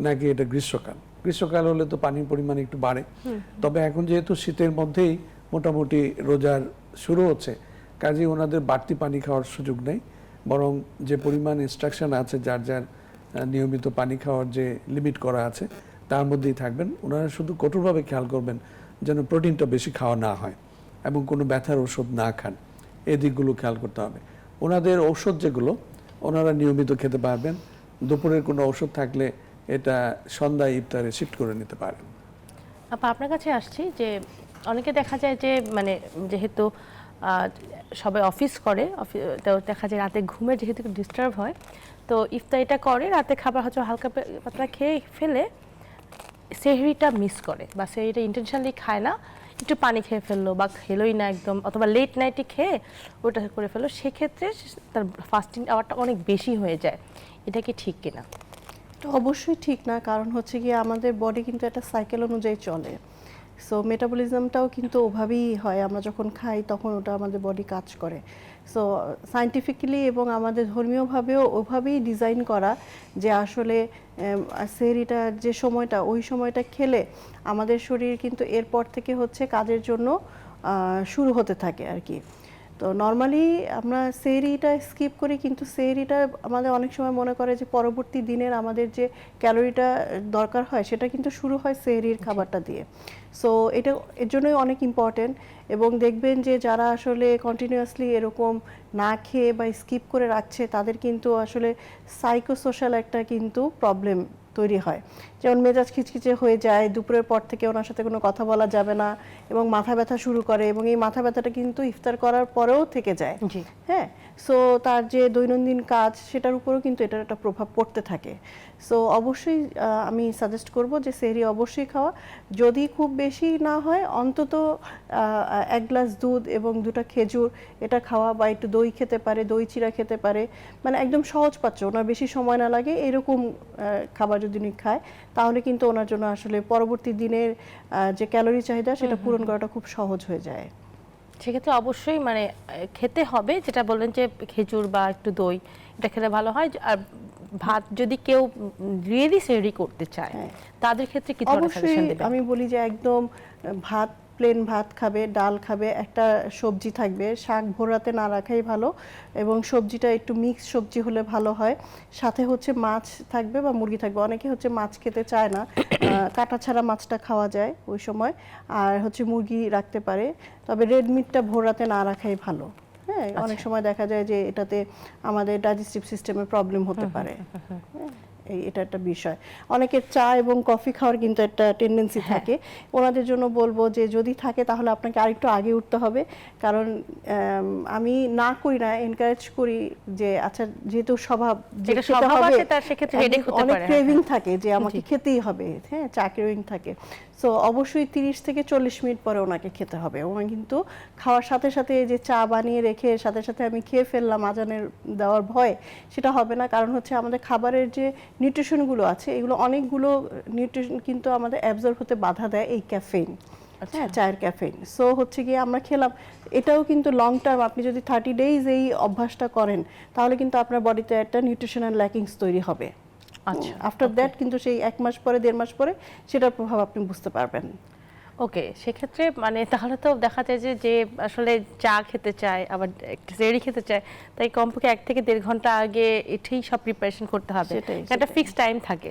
নাকি এটা গ্রীষ্মকাল। গ্রীষ্মকাল হলে তো পানির পরিমাণ একটু বাড়ে, তবে এখন যেহেতু শীতের মধ্যেই মোটামুটি রোজার শুরু হচ্ছে, কাজেই ওনাদের বাড়তি পানি খাওয়ার সুযোগ নেই, বরং যে পরিমাণ ইনস্ট্রাকশন আছে যার যার নিয়মিত পানি খাওয়ার যে লিমিট করা আছে তার মধ্যেই থাকবেন। ওনারা শুধু কঠোরভাবে খেয়াল করবেন যেন প্রোটিনটা বেশি খাওয়া না হয় এবং কোনো ব্যথার ওষুধ না খান, এই দিকগুলো খেয়াল করতে হবে। ওনাদের ঔষধ যেগুলো ওনারা নিয়মিত খেতে পারবেন। দুপুরের কোনো ওষুধ থাকলে এটা সন্ধ্যায় ইফতারে শিফট করে নিতে পারেন। আপা আপনার কাছে আসছি যে অনেকে দেখা যায় যে মানে যেহেতু সবাই অফিস করে, তো দেখা যায় রাতে ঘুমে যেহেতু ডিস্টার্ব হয়, তো ইফতারিটা করে, রাতে খাবার হয়তো হালকা পাতলা খেয়ে ফেলে সেহরিটা মিস করে, বা সেহরিটা ইন্টেনশনালি খায় না, একটু পানি খেয়ে ফেললো বা খেলোই না একদম, অথবা লেট নাইটে খেয়ে ওটা করে ফেললো, সেক্ষেত্রে তার ফাস্টিং আওয়ারটা অনেক বেশি হয়ে যায়। এটা কি ঠিক কিনা? তো অবশ্যই ঠিক না, কারণ হচ্ছে গিয়ে আমাদের বডি কিন্তু একটা সাইকেল অনুযায়ী চলে। সো মেটাবলিজমটাও কিন্তু ওভাবেই হয়, আমরা যখন খাই তখন ওটা আমাদের বডি কাজ করে। সো সায়েন্টিফিক্যালি এবং আমাদের ধর্মীয়ভাবেও ওভাবেই ডিজাইন করা যে আসলে সেহরিটার যে সময়টা, ওই সময়টা খেলে আমাদের শরীর কিন্তু এরপর থেকে হচ্ছে কাজের জন্য শুরু হতে থাকে আর কি। তো নর্মালি আমরা সেহরিটা স্কিপ করি, কিন্তু সেহরিটা আমাদের অনেক সময় মনে করে যে পরবর্তী দিনের আমাদের যে ক্যালোরিটা দরকার হয় সেটা কিন্তু শুরু হয় সেহরির খাবারটা দিয়ে। সো এটা এর জন্যই অনেক ইম্পর্টেন্ট। এবং দেখবেন যে যারা আসলে কন্টিনিউয়াসলি এরকম না খেয়ে বা স্কিপ করে রাখছে, তাদের কিন্তু আসলে সাইকোসোশ্যাল একটা কিন্তু প্রবলেম তৈরি হয়। যেমন মেজাজ খিচখিচে হয়ে যায়, দুপুরের পর থেকে ওনার সাথে কোনো কথা বলা যাবে না, এবং মাথা ব্যথা শুরু করে, এবং এই মাথা ব্যথাটা কিন্তু ইফতার করার পরেও থেকে যায়। হ্যাঁ, সো তার যে দৈনন্দিন কাজ সেটার উপরেও কিন্তু এটার একটা প্রভাব পড়তে থাকে। সো অবশ্যই আমি সাজেস্ট করব যে সেহরি অবশ্যই খাওয়া, যদি খুব বেশি না হয় অন্তত 1 গ্লাস দুধ এবং 2টা খেজুর এটা খাওয়া, বা একটু দই খেতে পারে, দই চিড়া খেতে পারে, মানে একদম সহজ পাচ্ছ, ওনার বেশি সময় না লাগে এরকম খাবার যদি উনি খায়, তাহলে কিন্তু ওনার জন্য আসলে পরবর্তী দিনের যে ক্যালোরি চাহিদা সেটা পূরণ করাটা খুব সহজ হয়ে যায়। সেক্ষেত্রে অবশ্যই মানে খেতে হবে, যেটা বললেন যে খেজুর বা একটু দই, এটা খেলে ভালো হয়। আর ভাত যদি কেউ রিয়েলি সেহরি করতে চায়, তাদের ক্ষেত্রে কি ধরনের সাজেশন দেবেন? আমি বলি যে একদম ভাত, প্লেন ভাত খাবে, ডাল খাবে, একটা সবজি থাকবে, শাক ভোরাতে না রাখাই ভালো, এবং সবজিটা একটু মিক্স সবজি হলে ভালো হয়। সাথে হচ্ছে মাছ থাকবে বা মুরগি থাকবে, অনেকে হচ্ছে মাছ খেতে চায় না, কাটা ছাড়া মাছটা খাওয়া যায় ওই সময়, আর হচ্ছে মুরগি রাখতে পারে, তবে রেড মিটটা ভোরাতে না রাখাই ভালো। হ্যাঁ, অনেক সময় দেখা যায় যে এটাতে আমাদের ডাইজেস্টিভ সিস্টেমের প্রবলেম হতে পারে। এটা একটা বিষয়। অনেকে চা এবং কফি খাওয়ার কিন্তু একটা টেন্ডেন্সি থাকে, ওনাদের জন্য বলবো যে যদি থাকে তাহলে আপনাকে আরেকটু আগে উঠতে হবে, কারণ আমি না করি না, এনকারেজ করি যে আচ্ছা যেহেতু স্বভাব যে খেতে হবে, অনেক ক্রেভিং থাকে যে আমাকে খেতেই হবে, হ্যাঁ, চা ক্রেভিং থাকে। সো অবশ্যই 30 থেকে 40 মিনিট পরে ওনাকে খেতে হবে। ওনাকে কিন্তু খাওয়ার সাথে সাথে যে চা বানিয়ে রেখে সাথে সাথে আমি খেয়ে ফেললাম আজানের দেওয়ার ভয়, সেটা হবে না। কারণ হচ্ছে আমাদের খাবারের যে নিউট্রিশনগুলো আছে, এগুলো অনেকগুলো নিউট্রিশন কিন্তু আমাদের অ্যাবজর্ব হতে বাধা দেয় এই ক্যাফেইন, হ্যাঁ, চায়ের ক্যাফেইন। সো হচ্ছে গিয়ে আমরা খেলাম, এটাও কিন্তু লং টার্ম, আপনি যদি 30 ডেজ এই অভ্যাসটা করেন তাহলে কিন্তু আপনার বডিতে একটা নিউট্রিশনাল ল্যাকিংস তৈরি হবে। আচ্ছা, আফটার দ্যাট কিন্তু সেই 1 মাস পরে 1.5 মাস পরে সেটার প্রভাব আপনি বুঝতে পারবেন। ওকে, সেক্ষেত্রে মানে তাহলে তো দেখা যায় যে আসলে চা খেতে চায়, আবার একটা সেহরি খেতে চায়, তাই কমপক্ষে 1 থেকে 1.5 ঘন্টা আগে এটাই সব প্রিপারেশন করতে হবে, একটা ফিক্সড টাইম থাকে,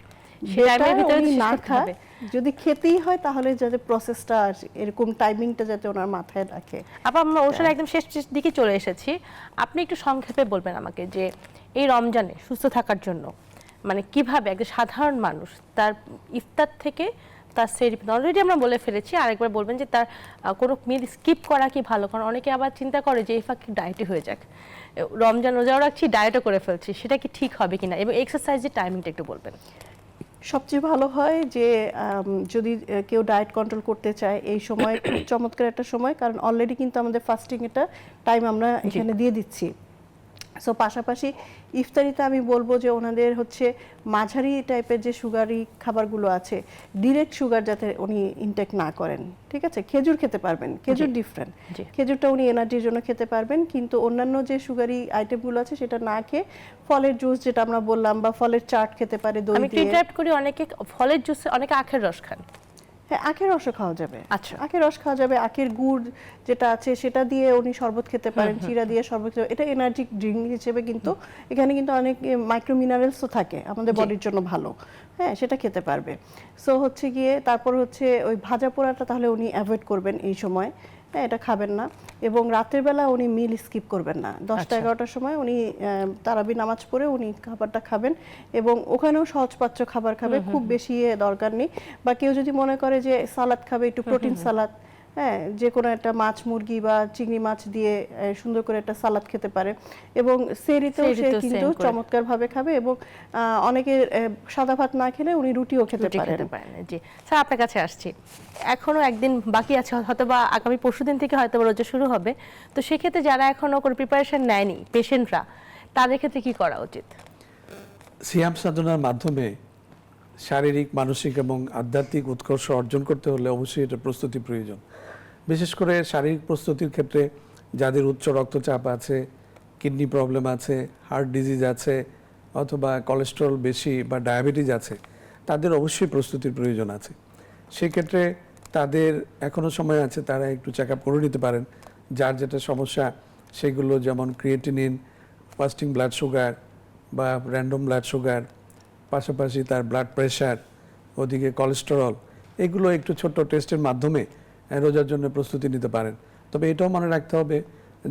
সেই টাইমের ভিতরে না খাবে। যদি খেতেই হয় তাহলে যাতে প্রসেসটা এরকম টাইমিংটা যাতে ওনার মাথায় রাখে। আবার আমরা ওষুধ একদম শেষ দিকে চলে এসেছি, আপনি একটু সংক্ষেপে বলবেন আমাকে যে এই রমজানে সুস্থ থাকার জন্য মানে কিভাবে একজন সাধারণ মানুষ তার ইফতার থেকে তার সেহরি অলরেডি আমরা বলে ফেলেছি, আরেকবার বলবেন যে তার কোনো মিল স্কিপ করা কি ভালো? কারণ অনেকে আবার চিন্তা করে যে এই ফাঁকে ডায়েটে হয়ে যাক, রমজান রোজাও রাখছি ডায়েটও করে ফেলছি, সেটা কি ঠিক হবে কিনা, এবং এক্সারসাইজের টাইমিংটা একটু বলবেন। সবচেয়ে ভালো হয় যে যদি কেউ ডায়েট কন্ট্রোল করতে চায় এই সময় খুব চমৎকার একটা সময়, কারণ অলরেডি কিন্তু আমাদের ফাস্টিং এটা টাইম আমরা এখানে দিয়ে দিচ্ছি। সো পাশাপাশি ইফতারিতে আমি বলবো যে ওনাদের হচ্ছে মাঝারি টাইপের যে সুগারি খাবারগুলো আছে, ডিরেক্ট সুগার যাতে উনি ইনটেক না করেন, ঠিক আছে? খেজুর খেতে পারবেন, খেজুর ডিফারেন্ট, খেজুরটা উনি এনার্জির জন্য খেতে পারবেন, কিন্তু অন্যান্য যে সুগারি আইটেমগুলো আছে সেটা না খেয়ে ফলের জুস যেটা আমরা বললাম, বা ফলের চাট খেতে পারে দই আমি দিয়ে। ইন্টারাপ্ট করি, অনেকে ফলের জুসে, অনেকে আখের রস খান। হ্যাঁ, আখের রসও খাওয়া যাবে। আচ্ছা, আখের রস খাওয়া যাবে, আখের গুড় যেটা আছে সেটা দিয়ে উনি শরবত খেতে পারেন, চিরা দিয়ে শরবত খেতে, এটা এনার্জি ড্রিঙ্ক হিসেবে কিন্তু এখানে কিন্তু অনেক মাইক্রো মিনারেলসও থাকে আমাদের বডির জন্য ভালো, হ্যাঁ সেটা খেতে পারবে। সো হচ্ছে গিয়ে তারপর হচ্ছে ওই ভাজা পোড়াটা তাহলে উনি অ্যাভয়েড করবেন এই সময়, হ্যাঁ এটা খাবেন না। এবং রাতের বেলা উনি মিল স্কিপ করবেন না, 10টা-11টার সময় উনি তারাবি নামাজ পড়ে উনি খাবারটা খাবেন, এবং ওখানেও সহজপাচ্য খাবার খাবে, খুব বেশি দরকার নেই। বা কেউ যদি মনে করে যে সালাদ খাবে, একটু প্রোটিন সালাদ, হ্যাঁ যে কোনো একটা মাছ মুরগি বা চিংড়ি মাছ দিয়ে সুন্দর করে একটা সালাদ খেতে পারে। এবং সেহরিতেও সে কিন্তু চমৎকার ভাবে খাবে, এবং অনেকে সাদা ভাত না খেলে উনি রুটিও খেতে পারেন। জি স্যার, আপনার কাছে আসছি, এখনো একদিন বাকি আছে, হয়তো বা আগামী পরশুদিন থেকে হয়তো রোজা শুরু হবে, তো সেক্ষেত্রে যারা এখনো কোনো প্রিপারেশন নেয়নি, পেশেন্টরা, তাদের ক্ষেত্রে কি করা উচিত? সিয়াম সাধনার মাধ্যমে শারীরিক, মানসিক এবং আধ্যাত্মিক উৎকর্ষ অর্জন করতে হলে অবশ্যই এটা প্রস্তুতি প্রয়োজন। বিশেষ করে শারীরিক প্রস্তুতির ক্ষেত্রে যাদের উচ্চ রক্তচাপ আছে, কিডনি প্রবলেম আছে, হার্ট ডিজিজ আছে, অথবা কোলেস্টেরল বেশি বা ডায়াবেটিস আছে, তাদের অবশ্যই প্রস্তুতির প্রয়োজন আছে। সেক্ষেত্রে তাদের এখনও সময় আছে, তারা একটু চেক আপ করে নিতে পারেন যার যেটা সমস্যা সেগুলো, যেমন ক্রিয়েটিনিন, ফাস্টিং ব্লাড সুগার বা র্যান্ডম ব্লাড সুগার, পাশাপাশি তার ব্লাড প্রেশার, ওদিকে কোলেস্টেরল, এগুলো একটু ছোট্ট টেস্টের মাধ্যমে রোজার জন্য প্রস্তুতি নিতে পারেন। তবে এটাও মনে রাখতে হবে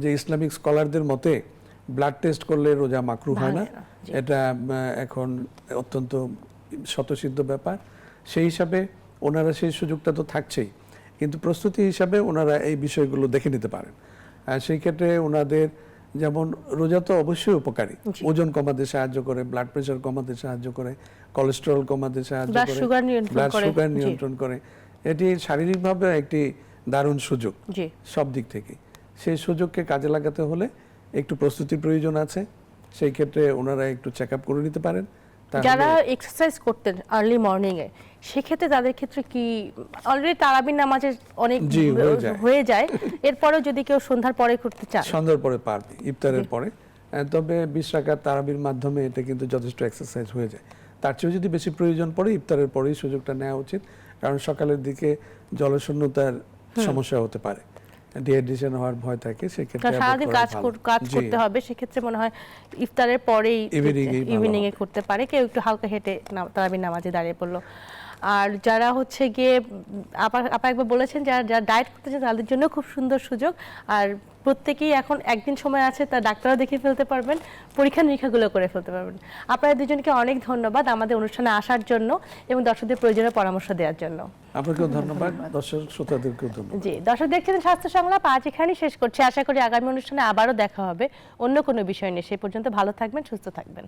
যে ইসলামিক স্কলারদের মতে ব্লাড টেস্ট করলে রোজা মাকরু হয় না, এটা এখন অত্যন্ত স্বতঃসিদ্ধ ব্যাপার। সেই হিসাবে ওনারা সেই সুযোগটা তো থাকছেই, কিন্তু প্রস্তুতি হিসাবে ওনারা এই বিষয়গুলো দেখে নিতে পারেন। সেই ক্ষেত্রে ওনাদের যেমন রোজা তো অবশ্যই উপকারী, ওজন কমাতে সাহায্য করে, ব্লাড প্রেশার কমাতে সাহায্য করে, কোলেস্টেরল কমাতে সাহায্য করে, ব্লাড সুগার নিয়ন্ত্রণ করে। এটি শারীরিকভাবে একটি দারুণ সুযোগ সব দিক থেকে। সেই সুযোগকে কাজে লাগাতে হলে একটু প্রস্তুতির প্রয়োজন আছে। সেই ক্ষেত্রে ওনারা একটু চেক আপ করে নিতে পারেন। যারা এক্সারসাইজ করতেন আর্লি মর্নিং এ, সেক্ষেত্রে তাদের ক্ষেত্রে কি অলরেডি তারাবির নামাজের অনেক হয়ে যায়, এরপরেও যদি কেউ সন্ধ্যার পরে করতে চায়, সন্ধ্যার পরে পারবে, ইফতারের পরে। তবে 20 রাকাত তারাবির মাধ্যমে এটা কিন্তু যথেষ্ট এক্সারসাইজ হয়ে যায়। তার চেয়েও যদি বেশি প্রয়োজন পড়ে ইফতারের পরেই সুযোগটা নেওয়া উচিত, কারণ সকালের দিকে জলশূন্যতার সমস্যা হতে পারে, ডিহাইড্রেশন হওয়ার ভয় থাকে। সেক্ষেত্রে সারাদিন কাজ করতে হবে, সেক্ষেত্রে মনে হয় ইফতারের পরেই ইভিনিং এ করতে পারে, কেউ একটু হালকা হেঁটে তারাবির নামাজে দাঁড়িয়ে পড়লো। আর যারা হচ্ছে গিয়ে আপা একবার বলেছেন যারা ডায়েট করতে চান তাদের জন্য খুব সুন্দর সুযোগ। আর প্রত্যেকেই এখন একদিন সময় আছে, তার ডাক্তারও দেখে ফেলতে পারবেন, পরীক্ষা নিরীক্ষাগুলো করে ফেলতে পারবেন। আপনারা দুজনকে অনেক ধন্যবাদ আমাদের অনুষ্ঠানে আসার জন্য এবং দর্শকদের প্রয়োজনীয় পরামর্শ দেওয়ার জন্য। আপনাকেও ধন্যবাদ, দর্শক শ্রোতাদেরকেও ধন্যবাদ। জি দর্শক, দেখছেন স্বাস্থ্য সংলাপ, আজ এখানেই শেষ করছি। আশা করি আগামী অনুষ্ঠানে আবারও দেখা হবে অন্য কোনো বিষয় নিয়ে। সেই পর্যন্ত ভালো থাকবেন, সুস্থ থাকবেন।